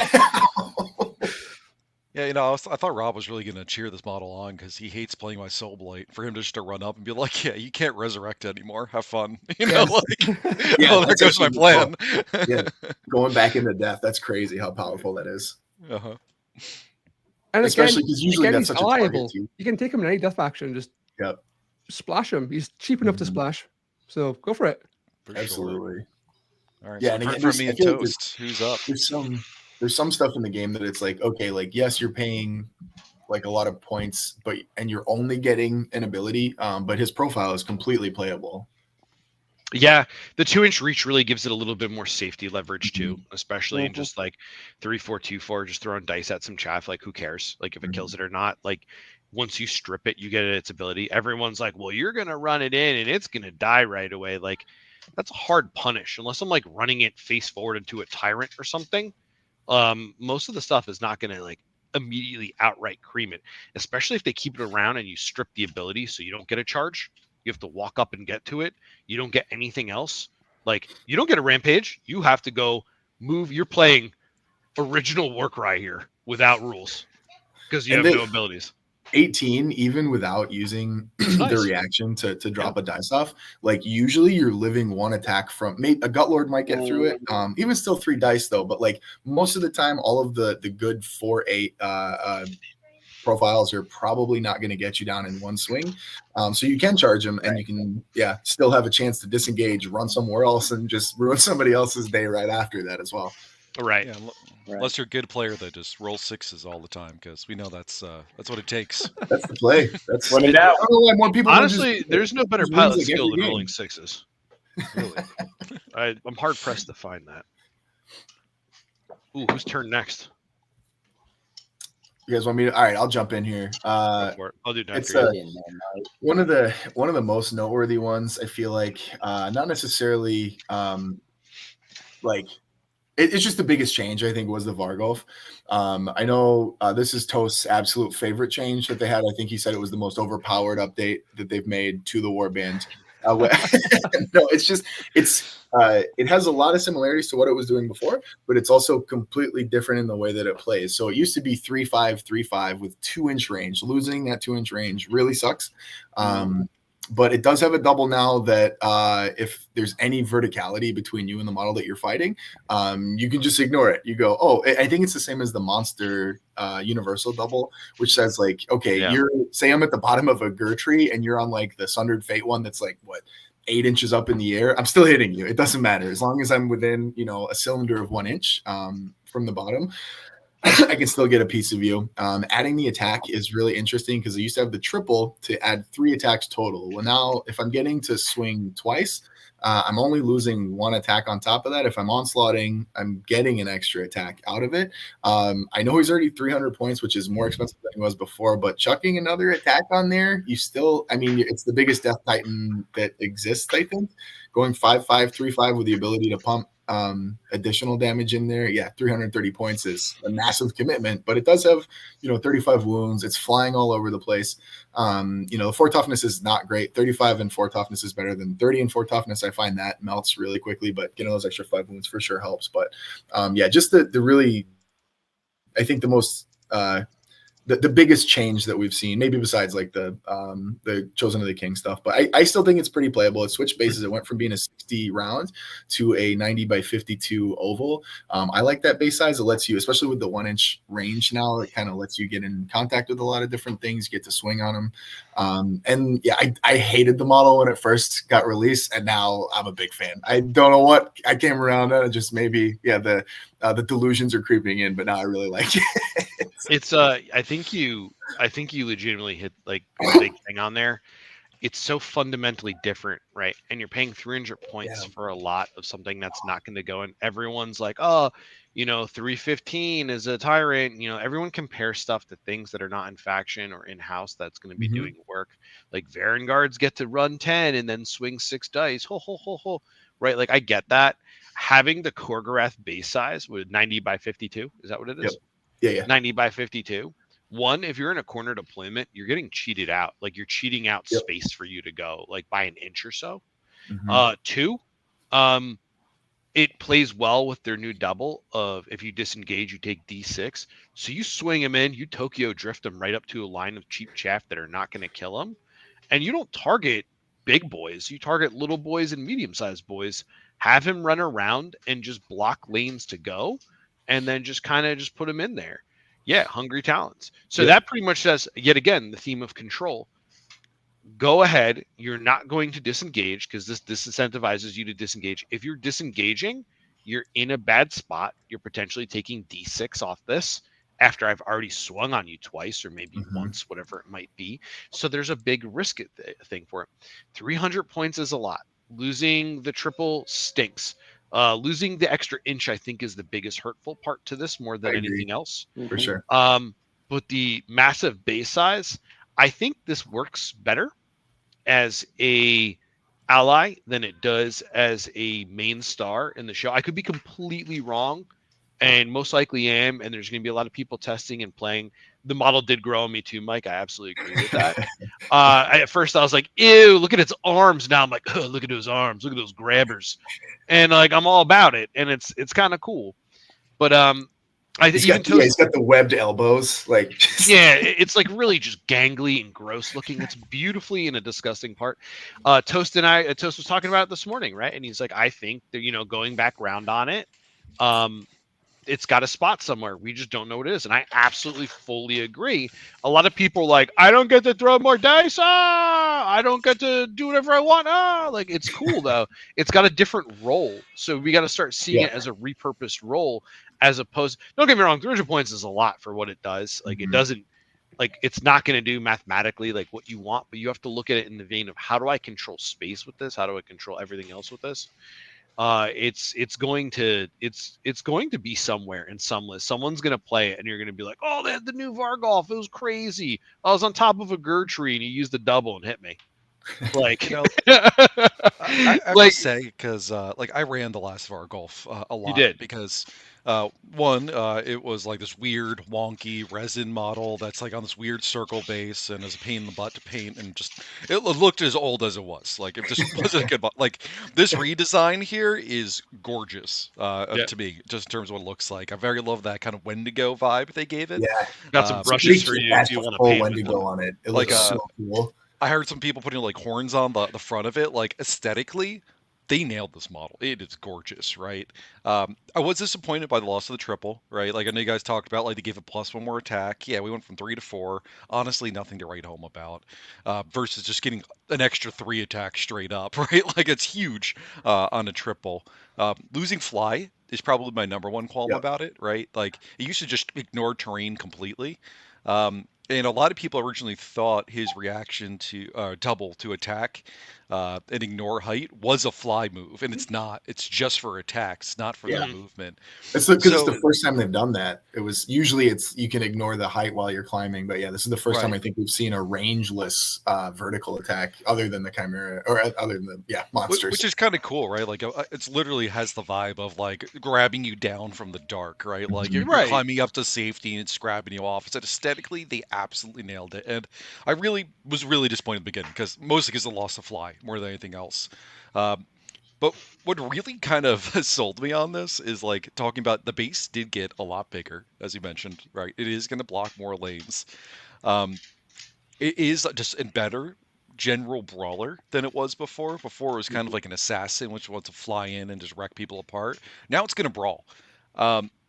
Yeah, you know, I thought Rob was really going to cheer this model on because he hates playing my Soul Blight. For him just to run up and be like, "Yeah, you can't resurrect anymore. Have fun." You know, like, oh, there goes my plan.
Going back into death. That's crazy how powerful that is.
And
especially because usually that's such a target too.
You can take him in any death faction and just splash him. He's cheap enough to splash, so go for it.
Absolutely.
All right. Yeah, so and for me and Toast, who's up?
There's some stuff in the game that it's like, okay, like yes, you're paying like a lot of points, and you're only getting an ability, but his profile is completely playable.
Yeah, the 2-inch reach really gives it a little bit more safety leverage too, especially in just like 3-4-2-4, just throwing dice at some chaff. Like, who cares? Like, if it kills it or not. Like, once you strip it, you get its ability. Everyone's like, well, you're gonna run it in and it's gonna die right away. Like, that's a hard punish unless I'm like running it face forward into a tyrant or something. Most of the stuff is not gonna like immediately outright cream it, especially if they keep it around and you strip the ability so you don't get a charge. You have to walk up and get to it. You don't get anything else. Like, you don't get a rampage. You have to go move. You're playing original Warcry here without rules because you have no abilities.
18, even without using the reaction to drop a dice off, like usually you're living one attack from a Gutlord might get through it. Even still 3 dice though, but like most of the time, all of the good 4-8 profiles are probably not going to get you down in one swing. So you can charge them and you can, still have a chance to disengage, run somewhere else and just ruin somebody else's day right after that as well.
Right.
Yeah, unless you're a good player that just rolls 6s all the time, because we know that's what it takes.
That's the play. That's what it
is. Honestly, there's no better pilot skill than rolling 6s. Really. I'm hard pressed to find that. Ooh, whose turn next?
You guys want me to? All right, I'll jump in here.
I'll do that.
It's one of the most noteworthy ones. I feel like not necessarily like it's just the biggest change. I think was the Vargolf. I know this is Toast's absolute favorite change that they had. I think he said it was the most overpowered update that they've made to the Warband. No, it has a lot of similarities to what it was doing before, but it's also completely different in the way that it plays. So it used to be 3-5-3-5 with 2-inch range. Losing that 2-inch range really sucks. But it does have a double now that if there's any verticality between you and the model that you're fighting, you can just ignore it. You go, oh, I think it's the same as the monster universal double, which says like, okay, you're say I'm at the bottom of a gur tree and you're on like the Sundered Fate one that's like what 8 inches up in the air. I'm still hitting you. It doesn't matter as long as I'm within a cylinder of 1 inch from the bottom. I can still get a piece of you. Adding the attack is really interesting because I used to have the triple to add 3 attacks total. Well, now if I'm getting to swing twice, I'm only losing 1 attack on top of that. If I'm onslaughting, I'm getting an extra attack out of it. I know he's already 300 points, which is more expensive than he was before, but chucking another attack on there, it's the biggest Death Titan that exists, I think. Going 5-5, 3-5 with the ability to pump additional damage in there. Yeah, 330 points is a massive commitment, but it does have 35 wounds. It's flying all over the place. The 4 toughness is not great. 35 and 4 toughness is better than 30 and 4 toughness. I find that melts really quickly, but getting those extra 5 wounds for sure helps. But just the really, I think the most the biggest change that we've seen, maybe besides like the Chosen of the King stuff, but I still think it's pretty playable. It switched bases. It went from being a 60 round to a 90 by 52 oval. I like that base size. It lets you, especially with the 1 inch range now, it kind of lets you get in contact with a lot of different things, get to swing on them. I hated the model when it first got released, and now I'm a big fan. I don't know what I came around on. Just maybe, the delusions are creeping in, but now I really like it.
It's I think you legitimately hit like a big thing on there. It's so fundamentally different, right? And you're paying 300 points for a lot of something that's not going to go in. Everyone's like, 315 is a tyrant. Everyone compares stuff to things that are not in faction or in house that's going to be doing work. Like Varen guards get to run 10 and then swing 6 dice. Right? Like I get that. Having the Korgorath base size with 90 by 52, is that what it is?
Yep. Yeah.
90 by 52. One, if you're in a corner deployment, you're getting cheated out. Like you're cheating out space for you to go like by an inch or so. 2, it plays well with their new double of if you disengage, you take D6. So you swing them in, you Tokyo drift them right up to a line of cheap chaff that are not going to kill them. And you don't target big boys. You target little boys and medium-sized boys. Have him run around and just block lanes to go. And then just kind of just put them in there. Yeah, hungry talents. So that pretty much says, yet again, the theme of control. Go ahead. You're not going to disengage because this disincentivizes you to disengage. If you're disengaging, you're in a bad spot. You're potentially taking D6 off this after I've already swung on you twice or maybe once, whatever it might be. So there's a big risk thing for it. 300 points is a lot. Losing the triple stinks. Losing the extra inch, I think, is the biggest hurtful part to this more than anything else.
For sure.
But the massive base size, I think this works better as a ally than it does as a main star in the show. I could be completely wrong, and most likely am, and there's going to be a lot of people testing and playing. The model did grow on me too, Mike. I absolutely agree with that. At first, I was like, ew, look at its arms. Now I'm like, oh, look at those arms. Look at those grabbers. And like, I'm all about it. And it's kind of cool. But
he's got the webbed elbows. Like,
it's like really just gangly and gross looking. It's beautifully in a disgusting part. Toast was talking about it this morning, right? And he's like, I think that, going back round on it, it's got a spot somewhere. We just don't know what it is. And I absolutely fully agree. A lot of people are like, I don't get to throw more dice. I don't get to do whatever I want. Like it's cool though. It's got a different role. So we got to start seeing it as a repurposed role as opposed. Don't get me wrong. 300 points is a lot for what it does. Like it doesn't, like it's not going to do mathematically like what you want, but you have to look at it in the vein of how do I control space with this? How do I control everything else with this? It's going to be somewhere in some list. Someone's going to play it and you're going to be like, oh, they had the new Vargolf. It was crazy. I was on top of a Gur tree and you used the double and hit me. Like,
I have to say, because I ran the last Vargolf a lot.
You did.
Because one, it was like this weird wonky resin model that's like on this weird circle base and is a pain in the butt to paint, and just it looked as old as it was. Like it just wasn't a good like this redesign here is gorgeous to me, just in terms of what it looks like. I very love that kind of Wendigo vibe they gave it.
Yeah,
got some brushes for you.
You want to paint Wendigo on it. It looks so cool.
I heard some people putting like horns on the front of it. Like aesthetically, they nailed this model. It is gorgeous, right? I was disappointed by the loss of the triple, right? Like I know you guys talked about, like they gave a +1 more attack. Yeah, we went from 3 to 4. Honestly, nothing to write home about. Versus just getting an extra 3 attacks straight up, right? Like it's huge on a triple. Losing fly is probably my number one qualm
Yep.
about it, right? Like it used to just ignore terrain completely. And a lot of people originally thought his reaction to double to attack and ignore height was a fly move, and it's not. It's just for attacks, not for
Yeah.
the movement.
It's because it's
So-
the first time they've done that. It was usually you can ignore the height while you're climbing, but yeah, this is the first time
Right.
I think we've seen a rangeless vertical attack other than the chimera or other than the monsters.
Which is kind of cool, right? Like it's literally has the vibe of like grabbing you down from the dark, right? Like you're
Right.
climbing up to safety and it's grabbing you off. It's aesthetically they absolutely nailed it, and I was really disappointed at the beginning mostly because the loss of fly more than anything else. But what really kind of sold me on this is like talking about the base did get a lot bigger, as you mentioned, right? It is going to block more lanes. It is just a better general brawler than it was before. Before it was kind of like an assassin, which wants to fly in and just wreck people apart. Now it's going to brawl.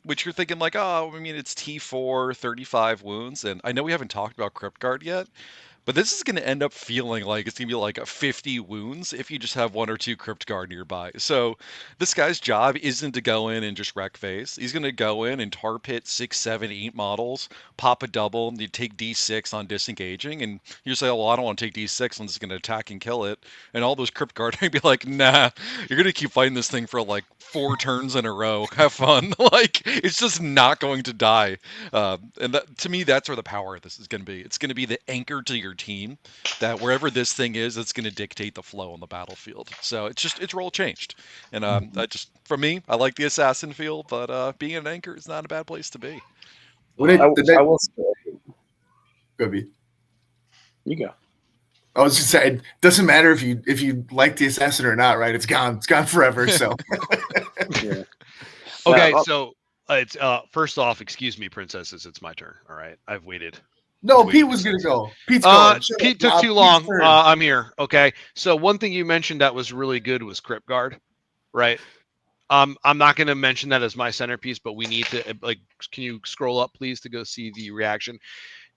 Which you're thinking like, oh, I mean, it's T4, 35 wounds. And I know we haven't talked about Crypt Guard yet, but this is going to end up feeling like it's going to be like a 50 wounds if you just have 1 or 2 Crypt Guard nearby. So this guy's job isn't to go in and just wreck face. He's going to go in and tar pit 6, 7, 8 models, pop a double, and you take D6 on disengaging, and you say, oh, well, I don't want to take D6, I'm just going to attack and kill it. And all those Crypt Guard are going to be like, nah, you're going to keep fighting this thing for like 4 turns in a row. Have fun. Like, it's just not going to die. And that, to me, that's where the power of this is going to be. It's going to be the anchor to your team, that wherever this thing is, it's going to dictate the flow on the battlefield. So it's role changed, and I just, for me, I like the assassin feel, but being an anchor is not a bad place to be.
I will say,
Go be.
you go.
I was just saying, it doesn't matter if you like the assassin or not, right? It's gone forever. So
Yeah.
Okay,
Yeah,
so it's first off, excuse me, princesses, it's my turn. All right, I've waited.
no,
Wait,
Pete was gonna go. Pete's going. Shut
Pete
up,
took
Rob.
too
Pete's
long.
turn.
I'm here. Okay, so one thing you mentioned that was really good was Crypt Guard, right? I'm not going to mention that as my centerpiece, but we need to like. Can you scroll up, please, to go see the reaction?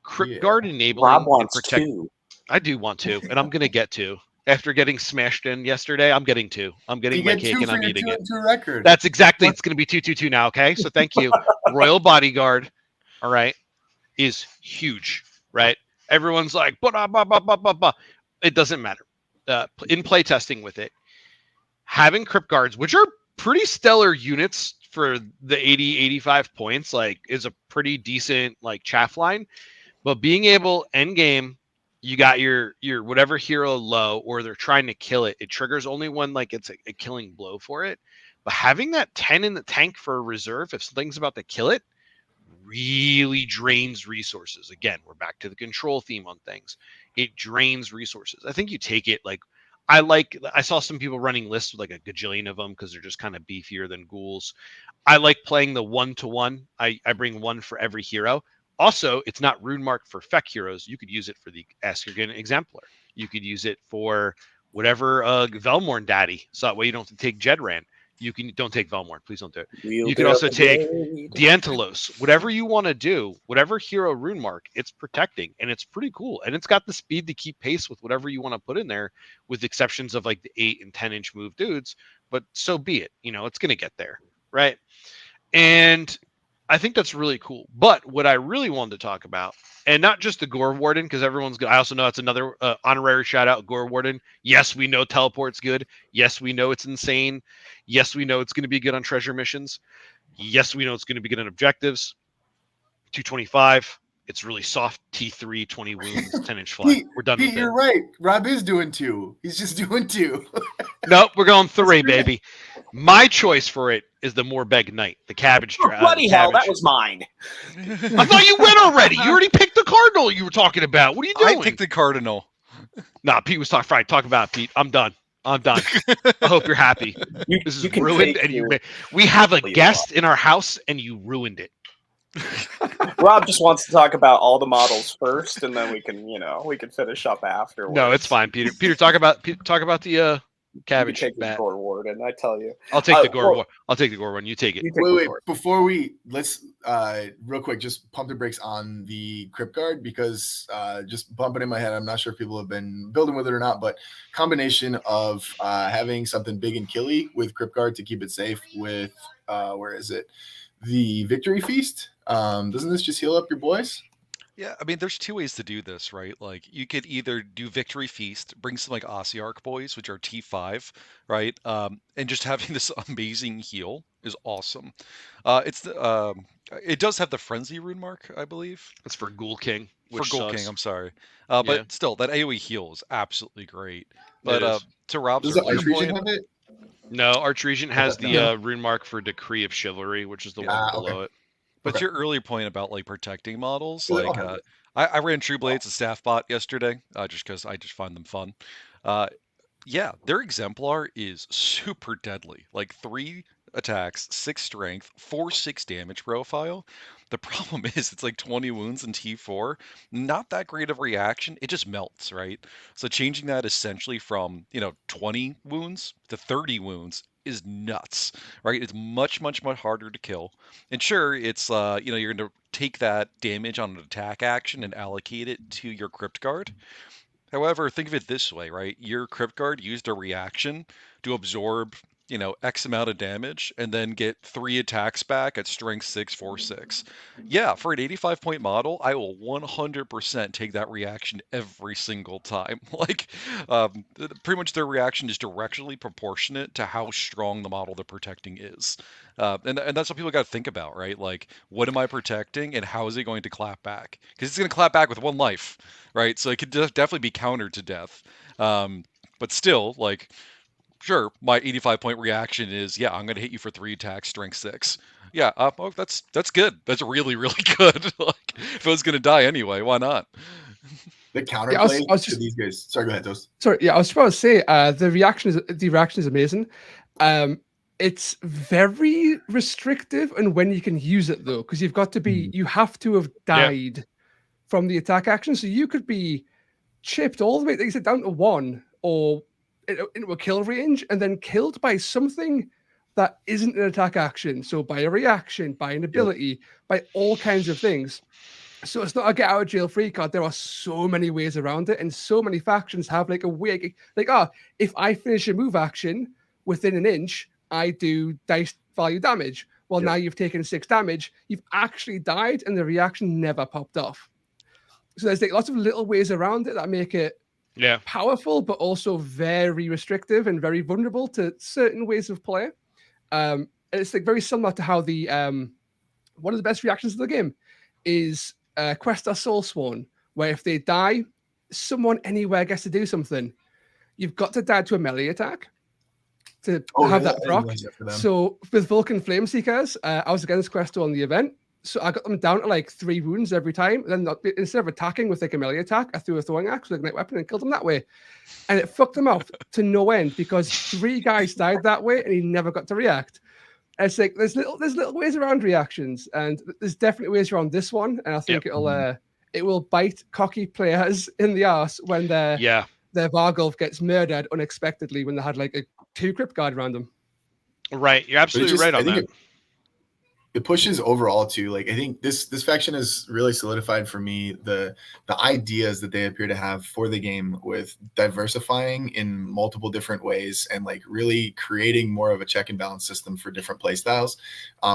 Crypt
Yeah.
Guard enabling
Rob
and
wants
protect.
2.
I do want to, and I'm going to get to. After getting smashed in yesterday, I'm getting 2. I'm getting
You
my
get
cake
2
and
for
I'm
your
eating it.
2-2 record.
That's exactly. It's going to be 2-2-2 now. Okay, so thank you. Royal Bodyguard, all right, is huge, right? Everyone's like, bah. It doesn't matter. In play testing with it, having Crypt Guards, which are pretty stellar units for the 80, 85 points, like is a pretty decent like chaff line. But being able end game, you got your whatever hero low, or they're trying to kill it. It triggers only when like it's a killing blow for it. But having that 10 in the tank for a reserve, if something's about to kill it, really drains resources. Again, we're back to the control theme on things. It drains resources. I think you take it like I saw some people running lists with like a gajillion of them because they're just kind of beefier than ghouls. I like playing the 1-to-1. I bring 1 for every hero. Also, it's not rune mark for feck heroes. You could use it for the Askergan Exemplar. You could use it for whatever Velmorn daddy. So that way you don't have to take Jedran. Don't take Velmorn. Please don't do it. You could also take Diantelos. Whatever you want to do, whatever hero rune mark, it's protecting, and it's pretty cool. And it's got the speed to keep pace with whatever you want to put in there, with exceptions of like the 8 and 10-inch move dudes. But so be it. It's going to get there, right? And I think that's really cool. But what I really wanted to talk about, and not just the Gore Warden, because everyone's good. I also know that's another honorary shout out, Gore Warden. Yes, we know teleport's good. Yes, we know it's insane. Yes, we know it's going to be good on treasure missions. Yes, we know it's going to be good on objectives. 225. It's really soft. T3, 20 wounds, 10-inch fly. We're done
Pete,
with it.
you're right. Rob is doing 2. He's just doing 2.
Nope, we're going 3, baby. My choice for it is the Morbeg Knight, the cabbage.
Oh, bloody hell, that was mine.
I thought you went already. You already picked the cardinal you were talking about. What are you doing?
I picked the cardinal.
Nah, Pete was talking. Talk about it, Pete. I'm done. I hope you're happy. This is
you can
ruined,
fake
and
your-
we have a
you
guest in our house, and you ruined it.
Rob just wants to talk about all the models first, and then we can finish up afterwards.
No, it's fine, Peter. Peter, talk about the
You
cabbage
can take the
bat.
gore warden, I tell you.
I'll take the gore. I'll take the gore one. You take it.
You take
Wait,
the
wait.
gore.
Before let's real quick, just pump the brakes on the Crypt Guard because just bumping in my head, I'm not sure if people have been building with it or not, but combination of having something big and killy with Crypt Guard to keep it safe with where is it? The Victory Feast. Doesn't this just heal up your boys?
Yeah, I mean, there's two ways to do this, right? Like, you could either do Victory Feast, bring some like Ossiarch boys, which are T5, right? And just having this amazing heal is awesome. It does have the Frenzy rune mark, I believe.
That's for Ghoul King.
For
Which
Ghoul
sucks.
King, I'm sorry.
Yeah.
But still, that AoE heal is absolutely great. But
It is.
to Rob's
Does the
earlier
Archregent
point,
have it?
No, Archregent has
Okay,
the
no.
rune mark for Decree of Chivalry, which is the
Yeah.
one
Okay.
below it.
but
Okay.
your earlier point about like protecting models,
Well, they all
like
have it.
I ran True Blades, a staff bot yesterday, just because I just find them fun. Yeah, their exemplar is super deadly. Like 3 attacks, 6 strength, 4/6 damage profile. The problem is it's like 20 wounds in T4. Not that great of reaction. It just melts, right? So changing that essentially from, 20 wounds to 30 wounds is nuts, right? It's much, much, much harder to kill. And sure, it's you're going to take that damage on an attack action and allocate it to your Crypt Guard. However, think of it this way, right? Your Crypt Guard used a reaction to absorb, X amount of damage and then get 3 attacks back at strength 6, 4, 6. Yeah, for an 85-point model, I will 100% take that reaction every single time. Like, pretty much their reaction is directionally proportionate to how strong the model they're protecting is. And that's what people got to think about, right? Like, what am I protecting and how is it going to clap back? Because it's going to clap back with 1 life, right? So it could definitely be countered to death. But still, like, sure, my 85-point reaction is, yeah, I'm going to hit you for 3 attacks, strength 6. Yeah, that's good. That's really, really good. Like, if I was going to die anyway, why not?
The counterplay
Yeah, I was
to
just-
these guys. Sorry, go ahead, Toast.
Sorry, yeah, I was about to say the reaction is amazing. It's very restrictive and when you can use it though, because you have to have died from the attack action. So you could be chipped all the way, like you said, down to 1 or into a kill range and then killed by something that isn't an attack action. So by a reaction, by an ability, by all kinds of things. So it's not a get out of jail free card. There are so many ways around it, and so many factions have like a way, like, if I finish a move action within an inch, I do dice value damage. Well, now you've taken 6 damage, you've actually died, and the reaction never popped off. So there's like lots of little ways around it that make it powerful, but also very restrictive and very vulnerable to certain ways of play. And it's like very similar to how the one of the best reactions of the game is Quest or Soulsworn, where if they die, someone anywhere gets to do something. You've got to die to a melee attack to have that proc. So with Vulcan Flameseekers, I was against Questo on the event. So I got them down to like 3 wounds every time. Then instead of attacking with like a melee attack, I threw a throwing axe with a ignite weapon and killed them that way. And it fucked them off to no end because 3 guys died that way and he never got to react. And it's like there's little ways around reactions, and there's definitely ways around this one. And I think it will bite cocky players in the arse when their Vargulf gets murdered unexpectedly when they had like a 2 Crypt Guard around them.
Right, you're absolutely right on that.
It pushes overall too. Like I think this faction has really solidified for me the ideas that they appear to have for the game with diversifying in multiple different ways and like really creating more of a check and balance system for different play styles.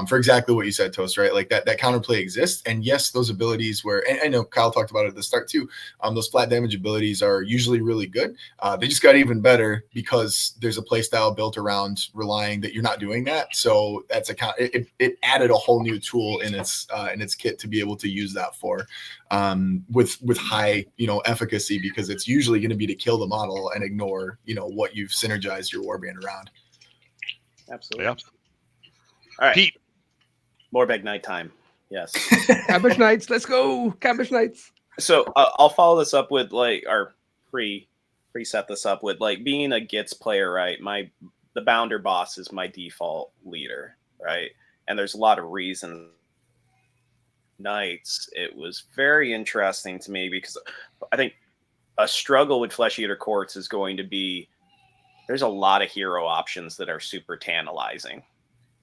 For exactly what you said, Toast, right? Like that counterplay exists. And yes, those abilities were, and I know Kyle talked about it at the start too. Those flat damage abilities are usually really good. They just got even better because there's a play style built around relying that you're not doing that. So that's it added a whole new tool in its kit to be able to use that for with high efficacy, because it's usually going to be to kill the model and ignore what you've synergized your warband around.
Absolutely.
Yeah.
All right,
Pete.
Morbeg nighttime. Yes.
Cabbage Knights, let's go, Cabbage Knights.
So I'll follow this up with like our pre-set this up with like being a Gits player, right? The Bounder boss is my default leader, right? And there's a lot of reasons Knights, it was very interesting to me because I think a struggle with Flesh Eater Courts is going to be there's a lot of hero options that are super tantalizing,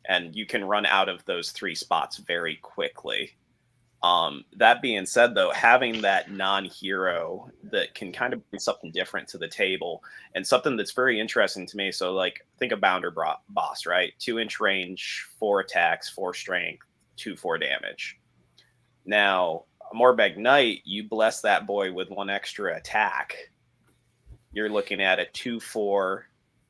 and you can run out of those 3 spots very quickly. That being said, though, having that non-hero that can kind of bring something different to the table and something that's very interesting to me. So, like, think of Bounder Boss, right? 2-inch range, 4 attacks, 4 strength, 2/4 damage. Now, a Morbeg Knight, you bless that boy with 1 extra attack. You're looking at a 2/4,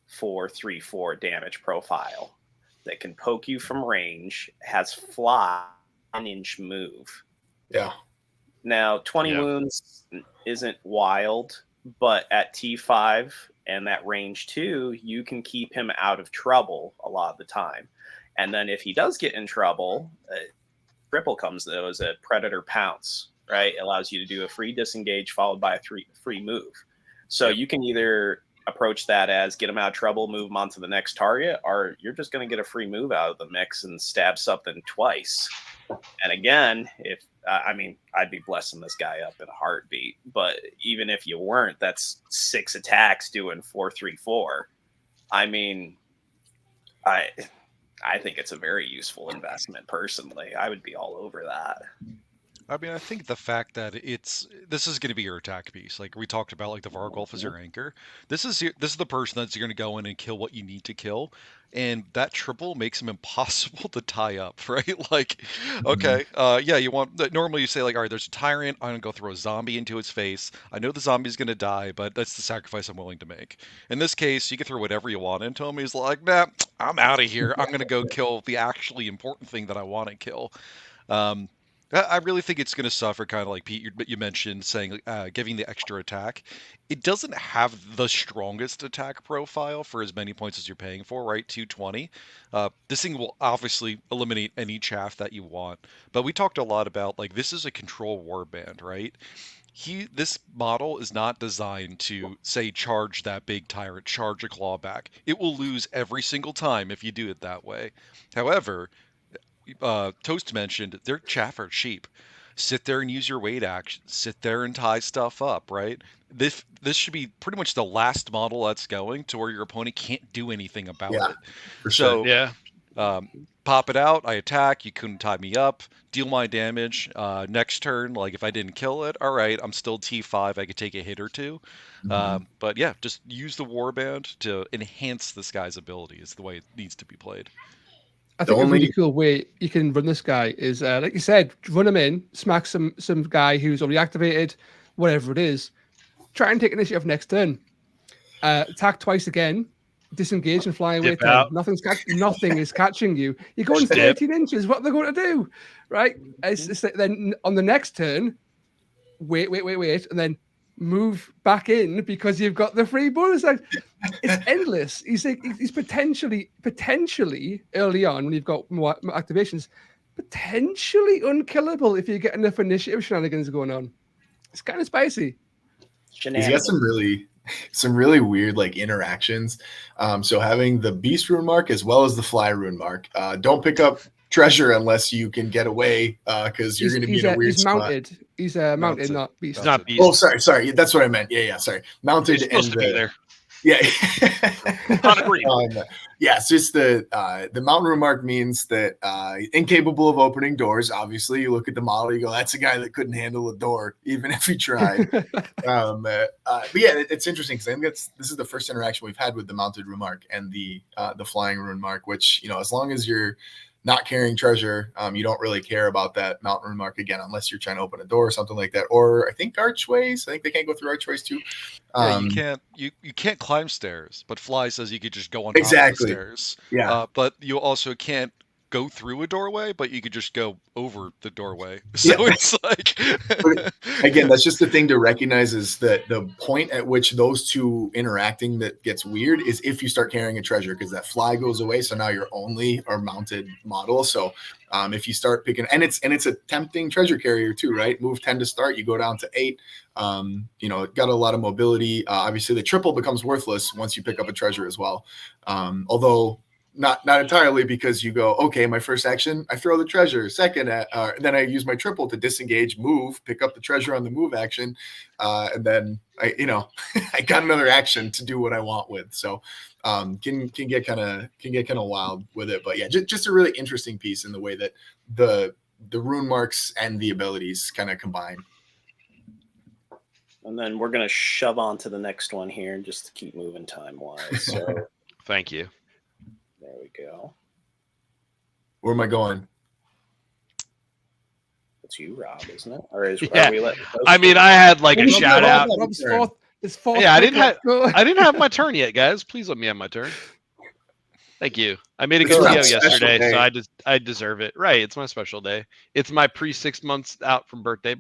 4, 3/4 damage profile that can poke you from range, has fly, 1-inch move.
Yeah.
Now, 20
Yeah.
wounds isn't wild, but at T5 and that range 2, you can keep him out of trouble a lot of the time. And then if he does get in trouble, triple comes though as a Predator Pounce, right? It allows you to do a free disengage followed by a free move. So you can either approach that as get him out of trouble, move him on to the next target, or you're just going to get a free move out of the mix and stab something twice. And again, if I mean, I'd be blessing this guy up in a heartbeat. But even if you weren't, that's 6 attacks doing 4/3/4. I mean, I think it's a very useful investment personally. I would be all over that.
I mean, I think the fact that this is going to be your attack piece. Like we talked about, like the Vargolf is your anchor. This is the person that's going to go in and kill what you need to kill, and that triple makes him impossible to tie up, right? Like, okay, yeah, you want normally you say like, all right, there's a tyrant. I'm gonna go throw a zombie into his face. I know the zombie's going to die, but that's the sacrifice I'm willing to make. In this case, you can throw whatever you want into him. He's like, nah, I'm out of here. I'm going to go kill the actually important thing that I want to kill. I really think it's going to suffer, kind of like Pete, you mentioned, saying giving the extra attack. It doesn't have the strongest attack profile for as many points as you're paying for, right? 220. This thing will obviously eliminate any chaff that you want. But we talked a lot about, like, this is a control warband, right? This model is not designed to, say, charge that big tyrant, charge a clawback. It will lose every single time if you do it that way. However, Toast mentioned their chaff are cheap. Sit there and use your weight action. Sit there and tie stuff up, right? This should be pretty much the last model that's going to where your opponent can't do anything about
Yeah,
it.
for
So
Yeah.
pop it out. I attack. You couldn't tie me up. Deal my damage. Next turn, like if I didn't kill it, all right, I'm still T5. I could take a hit or two. But yeah, just use the warband to enhance this guy's ability. Is the way it needs to be played.
I think a really cool way you can run this guy is, like you said, run him in, smack some guy who's already activated, whatever it is. Try and take initiative next turn. Attack twice again, disengage and fly away.
Dip out.
Nothing is catching you. You're going
Just dip.
13 inches. What are they going to do, right? It's like then on the next turn, wait, and then move back in because you've got the free bonus. Like, it's endless. He's potentially early on when you've got more activations, potentially unkillable if you get enough initiative shenanigans going on. It's kind of spicy.
He's got some really weird like interactions. So having the beast rune mark as well as the fly rune mark. Don't pick up treasure unless you can get away, because you're going to be in a weird spot.
Mounted. He's mounted, not beast.
It's not beast.
Oh, sorry. That's what I meant. Yeah. Sorry. Mounted.
It's supposed to be there.
Yeah.
On agree.
Yeah, it's just the mountain rune mark means that incapable of opening doors. Obviously, you look at the model, you go, that's a guy that couldn't handle a door, even if he tried. But yeah, it's interesting because I think this is the first interaction we've had with the mounted rune mark and the flying rune mark, which, as long as you're not carrying treasure, you don't really care about that mountain rune mark again, unless you're trying to open a door or something like that. Or I think archways. I think they can't go through archways too.
Yeah, you can't climb stairs, but Fly says you could just go on top of the stairs.
Yeah.
But you also can't go through a doorway, but you could just go over the doorway. So it's like
again, that's just the thing to recognize, is that the point at which those two interacting that gets weird is if you start carrying a treasure, because that fly goes away. So now you're only our mounted model. So if you start picking, and it's a tempting treasure carrier too, right? Move 10 to start, you go down to 8. It got a lot of mobility. Obviously the triple becomes worthless once you pick up a treasure as well. Although not entirely, because you go, okay, my first action, I throw the treasure. Second, then I use my triple to disengage, move, pick up the treasure on the move action, and then I got another action to do what I want with. So can get kind of wild with it. But yeah, just a really interesting piece in the way that the rune marks and the abilities kind of combine.
And then we're gonna shove on to the next one here, just to keep moving time wise. So
Thank you.
there we go.
Where am I going?
It's you, Rob, isn't it? Or is
Yeah.
are we letting
I mean, I had like a
Rob,
shout
Rob,
out.
Rob.
Rob's fourth. It's fourth.
Yeah, I
pick,
didn't have
let's go.
I didn't have my turn yet, guys. Please let me have my turn. Thank you. I made a
It's
good
Rob's
deal
special
yesterday,
day.
so I deserve it. Right, it's my special day. It's my pre 6 months out from birthday.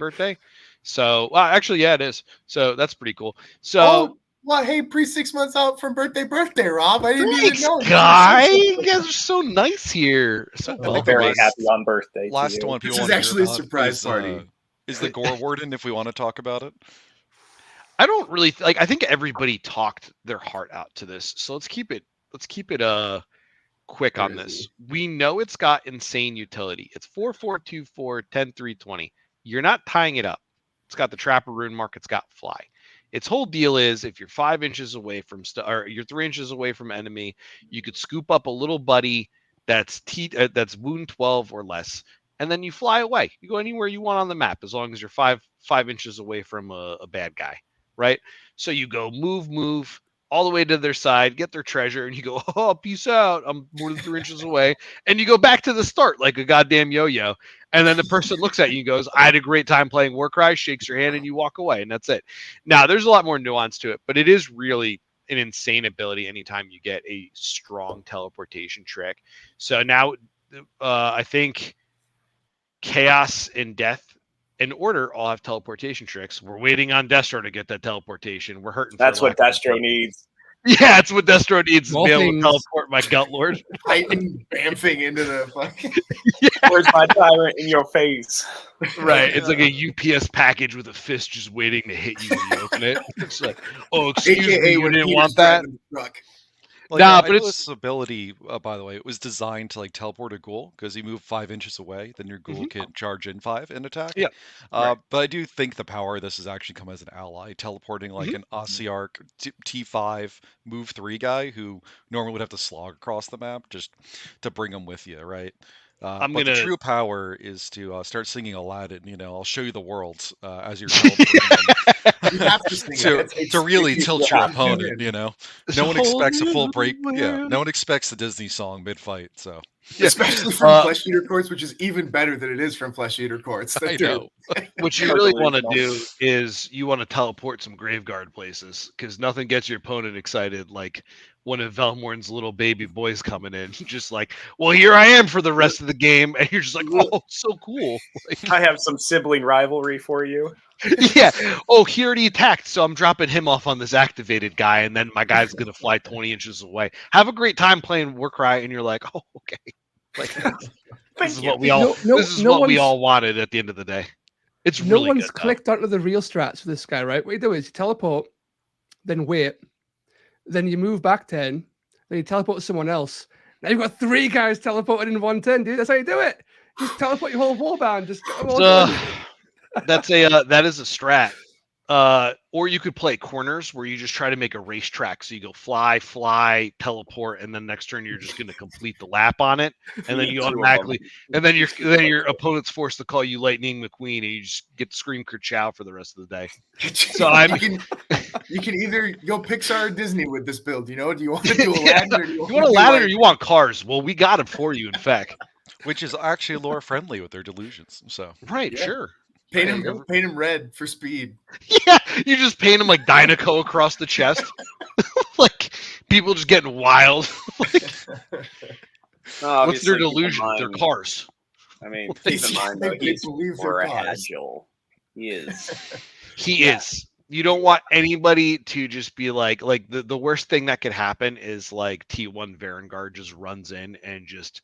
So, well, actually, yeah, it is. So that's pretty cool. So,
Oh, well, hey, pre 6 months out from birthday, Rob. I didn't even
thanks,
know.
guy. You guys are so nice here. So
I
I'm
think
welcome.
the
very
last-
happy on birthday.
Last
to you.
one people
This is
want to hear
actually a
about
surprise party.
is the Gore Warden, if we want to talk about it.
I don't really like. I think everybody talked their heart out to this. So let's keep it quick
Where
on
is
this. We know it's got insane utility. It's 4/4/2/4 10/3/20. You're not tying it up. It's got the Trapper Rune mark. It's got fly. Its whole deal is if you're 5 inches away from or you're 3 inches away from enemy, you could scoop up a little buddy that's that's wound 12 or less, and then you fly away. You go anywhere you want on the map as long as you're 5 inches away from a bad guy, right? So you go move all the way to their side, get their treasure, and you go, oh, peace out. I'm more than 3 inches away. And you go back to the start like a goddamn yo-yo. And then the person looks at you and goes, I had a great time playing Warcry, shakes your hand, and you walk away. And that's it. Now, there's a lot more nuance to it, but it is really an insane ability anytime you get a strong teleportation trick. So now I think Chaos and Death and Order all have teleportation tricks. We're waiting on Destro to get that teleportation. We're hurting.
That's
for
what
lack of
Destro
it.
needs.
Yeah, it's what Destro needs, is to be able to
Morphings.
teleport my gut lord.
Titan bamfing into the fucking.
Where's my tyrant in your face?
Right. It's like a UPS package with a fist just waiting to hit you when you open it. It's like, oh, excuse me,
AKA
you
when
didn't
Peter's
want that?
driving the truck.
Like,
Nah,
I
but
know
it's-
this ability, by the way, it was designed to like teleport a ghoul because you move 5 inches away, then your ghoul can charge in 5 and attack.
Yeah, right.
But I do think the power of this has actually come as an ally, teleporting like an Ossiarch T5 move 3 guy who normally would have to slog across the map just to bring him with you, right?
I'm
But
gonna-
the true power is to start singing Aladdin. I'll show you the world as you're teleporting them.
You have to sing
to,
it.
to really
It's-
tilt
it's
your
not
opponent,
human.
No
It's
one
a whole
expects a full
new
break. Yeah,
world.
no one expects the Disney song mid-fight. So
Especially from Flesh Eater Courts, which is even better than it is from Flesh Eater Courts.
I know.
What you
So
really want to
delusional.
do is you want to teleport some Graveguard places because nothing gets your opponent excited like one of Velmorn's little baby boys coming in, just like, well, here I am for the rest of the game, and you're just like, oh, so cool. Like,
I have some sibling rivalry for you.
yeah. Oh, he already attacked, so I'm dropping him off on this activated guy, and then my guy's gonna fly 20 inches away. Have a great time playing Warcry, and you're like, oh, okay. Like, this is
you.
what we all. This is what we
one's-
all wanted at the end of the day. It's
No
really
one's
good. though.
clicked onto the real strats for this guy, right? What you do is you teleport, then wait, then you move back 10, then you teleport to someone else. Now you've got 3 guys teleported in one turn, dude. That's how you do it. Just teleport your whole warband. Just get them all done.
That's that is a strat. Or you could play corners where you just try to make a racetrack. So you go fly, teleport, and then next turn you're just going to complete the lap on it, and then you automatically, and then your opponent's forced to call you Lightning McQueen, and you just get to scream Kerchow for the rest of the day. So
you can either go Pixar or Disney with this build. Do you want to do Aladdin or do
You want Aladdin or you want Cars? Well, we got it for you. In fact,
Which is actually lore friendly with their delusions. So
right?
Yeah.
Sure.
paint him red for speed?
Yeah, you just paint them like Dynaco across the chest. Like people just getting wild. What's their delusion? They're cars.
I mean, keep in mind though,
They
he's
believe they're
more
cars.
agile. He is.
He is. You don't want anybody to just be like the worst thing that could happen is like T1 Varangard just runs in and just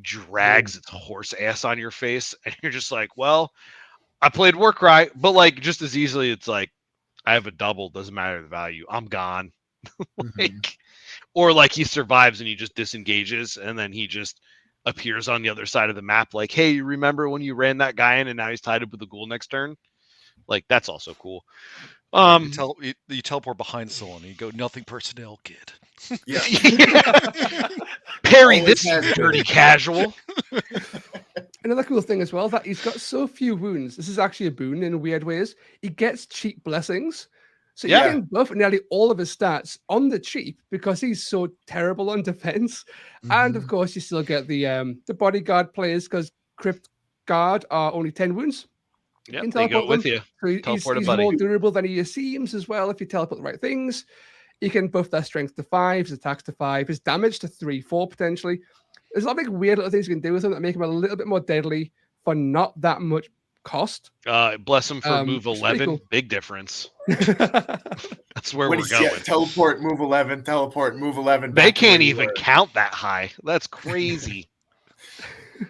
drags its horse ass on your face, and you're just like, well, I played Warcry, but like just as easily, it's like I have a double, doesn't matter the value, I'm gone. Like, Or like he survives and he just disengages and then he just appears on the other side of the map like, hey, you remember when you ran that guy in and now he's tied up with the ghoul next turn? Like, that's also cool.
You teleport behind someone and you go, nothing personnel, kid.
Yeah.
Parry,
Always
this
has been.
dirty casual.
Another cool thing as well, that he's got so few wounds. This is actually a boon in weird ways. He gets cheap blessings. So
Yeah.
you can buff nearly all of his stats on the cheap because he's so terrible on defense. And of course, you still get the bodyguard players because Crypt Guard are only 10 wounds.
Yeah,
can
they go
teleport
with
them.
you.
So
Teleport a
he's
buddy.
more durable than he seems as well if you teleport the right things. You can buff their strength to 5, his attacks to 5, his damage to 3, 4 potentially. There's a lot of like weird little things you can do with him that make him a little bit more deadly for not that much cost.
Bless him for move
it's pretty
11.
cool.
Big difference. That's where
What
we're
do you see?
going.
Teleport, move 11, teleport, move 11.
They
back to where
can't
you
even
were.
count that high. That's crazy.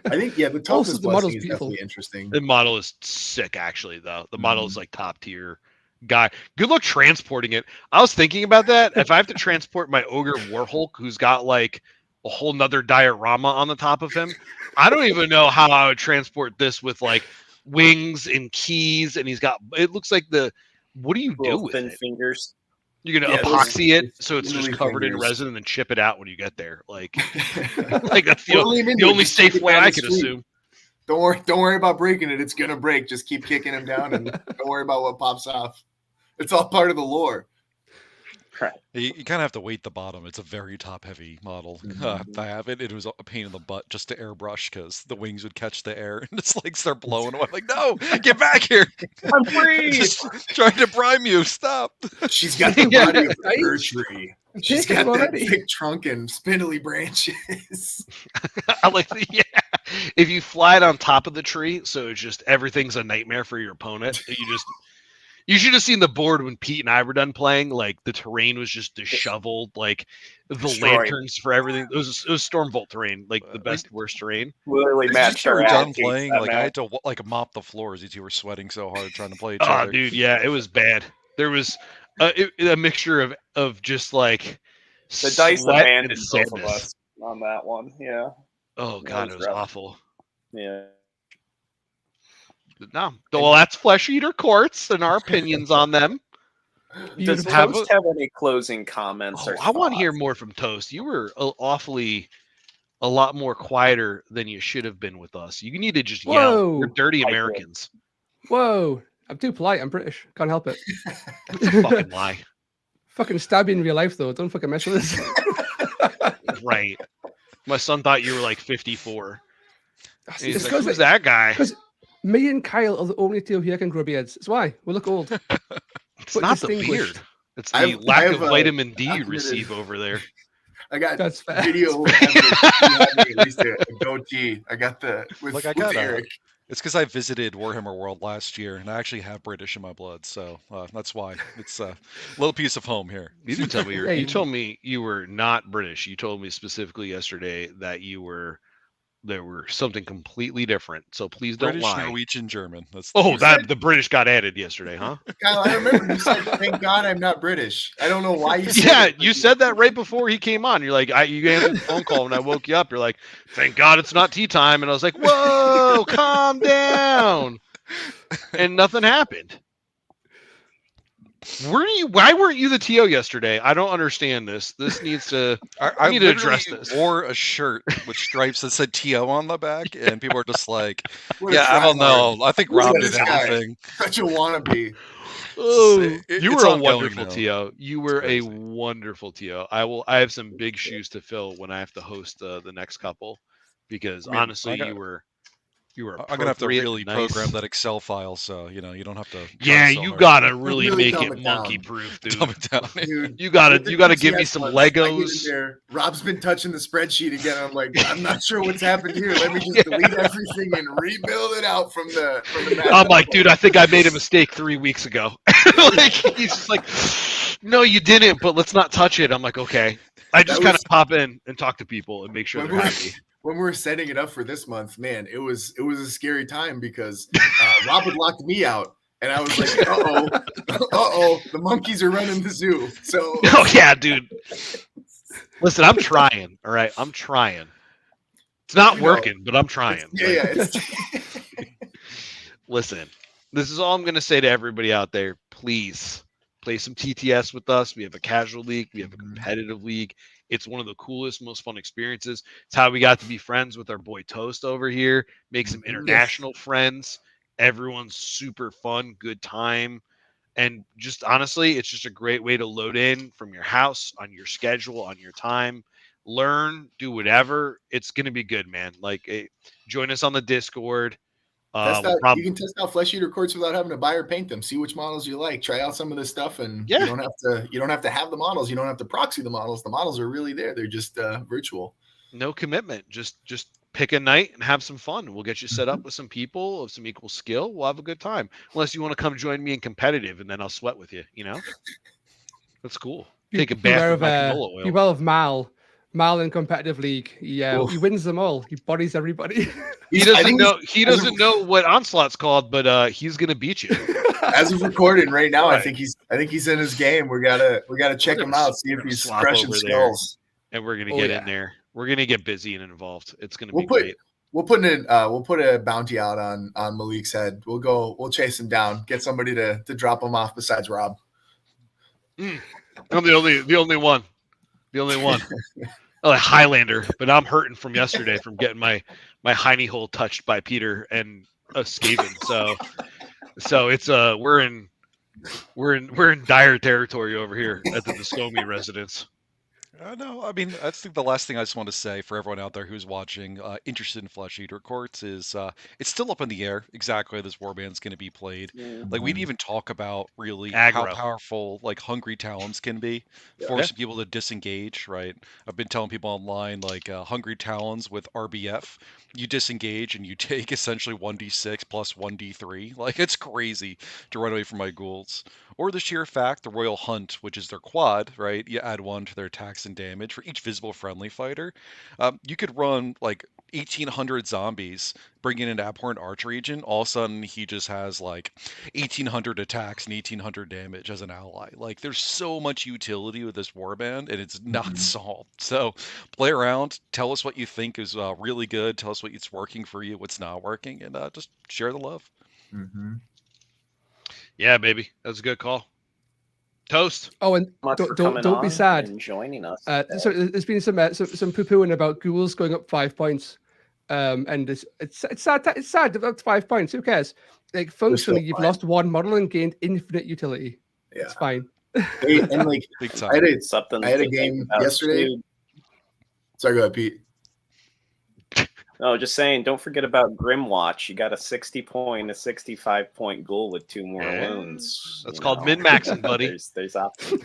I think, yeah, the
Also,
toughness
the model's
blessing is
beautiful.
definitely interesting.
The model is sick, actually, though. The model is like top tier guy. Good luck transporting it. I was thinking about that. If I have to transport my Ogre Warhulk, who's got like a whole nother diorama on the top of him, I don't even know how I would transport this with like wings and keys. And he's got, it looks like what do you do
Little
with
thin
it?
fingers.
You're gonna
Yeah,
epoxy it
those
so it's just
really
covered in
fingers.
resin and then chip it out when you get there. Like that's the,
Well, lean
the
into it.
only
Just kick
safe
it
way
down
I
the
could
street.
assume.
Don't worry about breaking it. It's gonna break. Just keep kicking him down, and don't worry about what pops off. It's all part of the lore.
You kind of have to weight the bottom. It's a very top-heavy model. I have it. It was a pain in the butt just to airbrush because the wings would catch the air and it's like start blowing away. I'm like, no, get back here!
I'm free.
Just trying to prime you. Stop.
She's got the body of a
Right?
fir tree. She's
Take him
got that
already.
thick trunk and spindly branches.
I like yeah. If you fly it on top of the tree, so it's just everything's a nightmare for your opponent. You should have seen the board when Pete and I were done playing. Like the terrain was just disheveled. Like the
Destroyed.
lanterns for everything. It was Stormvault terrain, like the best worst terrain.
Literally
It's
matched
just
our
We were done
attitudes
playing.
that
Like I
match.
had to like mop the floors. You two were sweating so hard trying to play each
Oh,
other.
dude, yeah, it was bad. There was a mixture of just like
The dice
sweat
abandoned
and
both of
sadness.
us on that one. Yeah.
Oh god, it was
rough.
awful.
Yeah.
But no, well, that's Flesh Eater Courts and our opinions on them.
Does
Beautiful.
Toast have any closing comments?
Oh,
or
I want to hear
thoughts?
more from Toast. You were a lot more quieter than you should have been with us. You need to just yell.
Whoa.
You're dirty
I did.
Americans.
Whoa. I'm too polite. I'm British. Can't help it.
That's a fucking lie.
Fucking stab you in real life, though. Don't fucking mess with this.
Right. My son thought you were like 54. And
It's
he's like,
because
who's that guy?
me and Kyle are the only two here can grow beards. That's why. We look old.
It's
but
not the
distinguished.
beard. It's
I
the
have-
lack
I have
of
a
vitamin D you
documented-
receive over there.
I got
That's fair.
video evidence. You have me at least a goatee. I got the with,
Look, I
with
got
Eric.
It's because I visited Warhammer World last year, and I actually have British in my blood, so that's why it's a little piece of home here.
You didn't tell me
Yeah,
you
you-
told me you were not British. You told me specifically yesterday that there were something completely different. So please don't
British,
lie.
Norwegian, German. That's the
Oh,
first
that
thing.
the British got added yesterday, huh?
Kyle, I remember you said, "Thank God I'm not British." I don't know why you said
Yeah,
it.
you said that right before he came on. You're like, you answered the phone call when I woke you up. You're like, thank God it's not tea time. And I was like, whoa, calm down. And nothing happened. Why weren't you the TO yesterday? I don't understand this. This needs to.
I
need to
literally
address this.
wore a shirt with stripes that said TO on the back, and people are just like,
What a
yeah, I don't
tryhard.
know. I think
Look
Rob
at
did
this guy.
everything.
Such a wannabe.
Oh,
It's
you were a
ongoing
wonderful
now.
TO. You were a
crazy.
wonderful TO. I have some big shoes to fill when I have to host the next couple, because
I mean,
honestly,
I got-
you were
I'm gonna have to
appropriate
really
and nice.
program that Excel file, so you don't have to. try
Yeah,
so
you
hard.
gotta really
Really
make
dumb
it
it down.
monkey proof, dude.
Dumb it down.
Dude,
You gotta
with the
give me
PCS
some
ones, I get in
Legos.
there, Rob's been touching the spreadsheet again. I'm like, I'm not sure what's happened here. Let me just delete everything and rebuild it out from the map.
I'm like, dude, I think I made a mistake 3 weeks ago. Like he's just like, no, you didn't, but let's not touch it. I'm like, okay. I just
That
kind of
was-
pop in and talk to people and make sure
When
they're
we-
happy.
When we were setting it up for this month, man, it was a scary time because Rob had locked me out, and I was like, the monkeys are running the zoo. So
Oh yeah, dude. Listen, I'm trying. All right, I'm trying. It's not
You know,
working, but I'm trying.
Yeah,
Like,
yeah.
listen, this is all I'm going to say to everybody out there. Please play some TTS with us. We have a casual league, we have a competitive league. It's one of the coolest, most fun experiences. It's how we got to be friends with our boy Toast over here, make some international friends. Everyone's super fun, good time. And just honestly, it's just a great way to load in from your house, on your schedule, on your time. Learn, do whatever. It's going to be good, man. Like, join us on the Discord.
You can test out flesh eater courts without having to buy or paint them. See which models you like. Try out some of this stuff, and
Yeah.
you don't have to have the models. You don't have to proxy the models. The models are really there. They're just virtual.
No commitment. Just pick a night and have some fun. We'll get you set up with some people of some equal skill. We'll have a good time. Unless you want to come join me in competitive, and then I'll sweat with you. You know, that's cool. Take a bath with my canola oil.
Beware of Mal. Mal in competitive league. Yeah, he wins them all. He bodies everybody.
He doesn't know what Onslaught's called, but he's gonna beat you.
As of recording right now,
Right.
I think he's in his game. We gotta check him out, see if he's crushing skulls.
And we're gonna get in there. We're gonna get busy and involved. It's gonna be
We'll
great.
We'll put a bounty out on Malik's head. We'll chase him down, get somebody to drop him off besides Rob.
I'm the only one. The only one. Oh, a Highlander, but I'm hurting from yesterday from getting my hiney hole touched by Peter and a Skaven. So it's we're in dire territory over here at the Discomi residence.
No, I mean, I think the last thing I just want to say for everyone out there who's watching, interested in Flesh Eater Courts, is it's still up in the air exactly how this warband's going to be played. Like, we didn't even talk about really how
Aggro.
powerful like Hungry Talons can be, forcing people to disengage. Right? I've been telling people online like Hungry Talons with RBF, you disengage and you take essentially 1d6 plus 1d3. Like, it's crazy to run away from my ghouls. Or the sheer fact, the Royal Hunt, which is their quad, right? You add 1 to their attacks and damage for each visible friendly fighter. You could run like 1,800 zombies, bring in an abhorrent archer agent. All of a sudden, he just has like 1,800 attacks and 1,800 damage as an ally. Like, there's so much utility with this warband, and it's not solved. So, play around. Tell us what you think is really good. Tell us what's working for you, what's not working, and just share the love.
Yeah, baby, that's a good call. Toast.
Oh, and don't be sad.
And joining us.
So there's been some poo-pooing about ghouls going up 5 points, and it's sad. It's sad. That's 5 points. Who cares? Like, functionally, you've lost one model and gained infinite utility.
Yeah,
it's fine.
And like,
Big time.
I had a game yesterday. Sorry, go ahead, Pete.
No, just saying, don't forget about Grimwatch. You got a 60 point, a 65 point ghoul with 2 more wounds.
That's called min-maxing, buddy.
There's options.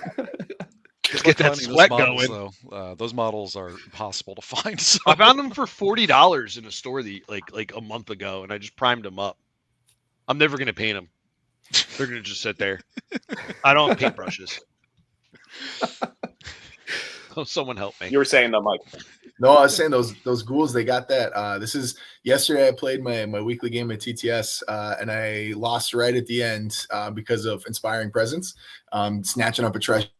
Just get that sweat going.
Those models are impossible to find. So.
I found them for $40 in a store like a month ago, and I just primed them up. I'm never gonna paint them. They're gonna just sit there. I don't have paintbrushes. Oh, someone help me.
You were saying though, Mike.
No, I was saying those ghouls, they got that. This is yesterday. I played my weekly game at TTS, and I lost right at the end because of Inspiring Presence, snatching up a treasure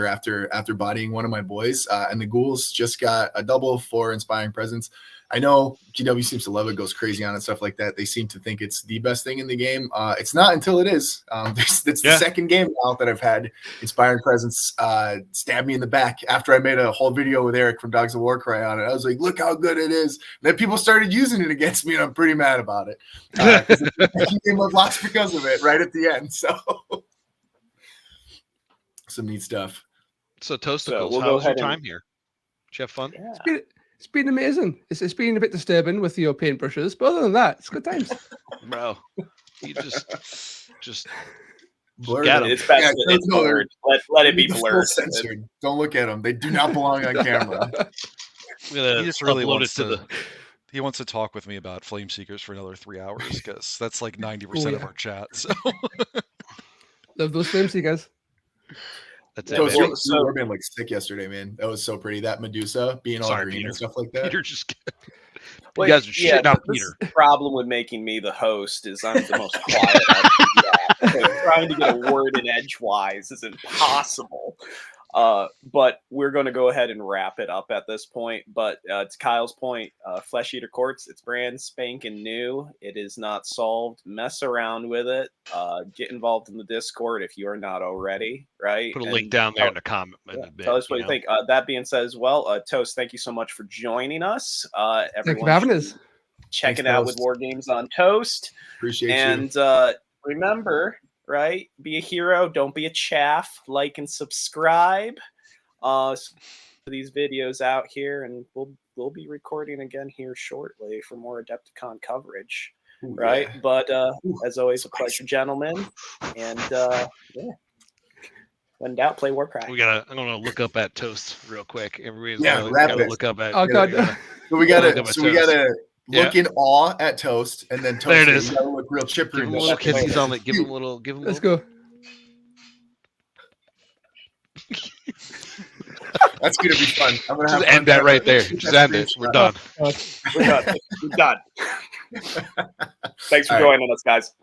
after bodying one of my boys, and the ghouls just got a double for Inspiring Presence. I know GW seems to love it, goes crazy on it, stuff like that. They seem to think it's the best thing in the game. It's not until it is. It's the second game now that I've had Inspiring Presence stab me in the back after I made a whole video with Eric from Dogs of Warcry on it. I was like, look how good it is. And then people started using it against me, and I'm pretty mad about it. The game was lost because of it right at the end. So some neat stuff.
So Toasticles,
we'll
how was your time here? Did you have fun?
Yeah.
It's been amazing. It's been a bit disturbing with your paintbrushes, but other than that, it's good times.
Bro, you just
Blurred.
get 'em.
It's best that it's blurred. Let it be blurred.
Censored. Don't look at them. They do not belong on camera.
I'm gonna
He just really
upload
wants
it to the.
He wants to talk with me about Flame Seekers for another 3 hours because that's like 90% of our chat. So
Love those flames, you guys.
That's
Yo,
it.
so,
Man.
Warband like sick yesterday, man. That was so pretty. That Medusa being all green
Peter.
and stuff like that.
Peter just.
Well,
You guys are shitting out
this
Peter.
problem with making me the host is I'm the most quiet. So trying to get a word in edgewise is impossible. But we're going to go ahead and wrap it up at this point. But to Kyle's point, Flesh Eater Courts, it's brand spanking new. It is not solved. Mess around with it. Get involved in the Discord if you are not already, right?
Put a
And
link down there in the comment. In a bit,
tell us what you think. That being said as well, Toast, thank you so much for joining us.
Thank you
Everyone
for having us.
check it
Thanks,
out
Toast.
with Wargames on Toast.
Appreciate you.
And remember, right? Be a hero. Don't be a chaff. Like and subscribe. These videos out here, and we'll be recording again here shortly for more Adepticon coverage.
Ooh,
right?
yeah.
But as always, a pleasure, gentlemen. And yeah, when in doubt, play Warcry.
I'm gonna look up at Toast real quick. Everybody's
wrap
gotta
it.
look up at.
Oh god.
So we gotta look
Yeah.
in awe at Toast, and then Toast.
There it is.
You gotta look real chipper.
Give him
and
a little
shit.
kissies on it. Give him a little.
Let's go.
That's gonna be fun. I'm gonna have
Just
fun
end that
there.
right there. Just end it. We're done.
We're done. We're done. Thanks for
All right.
joining us, guys.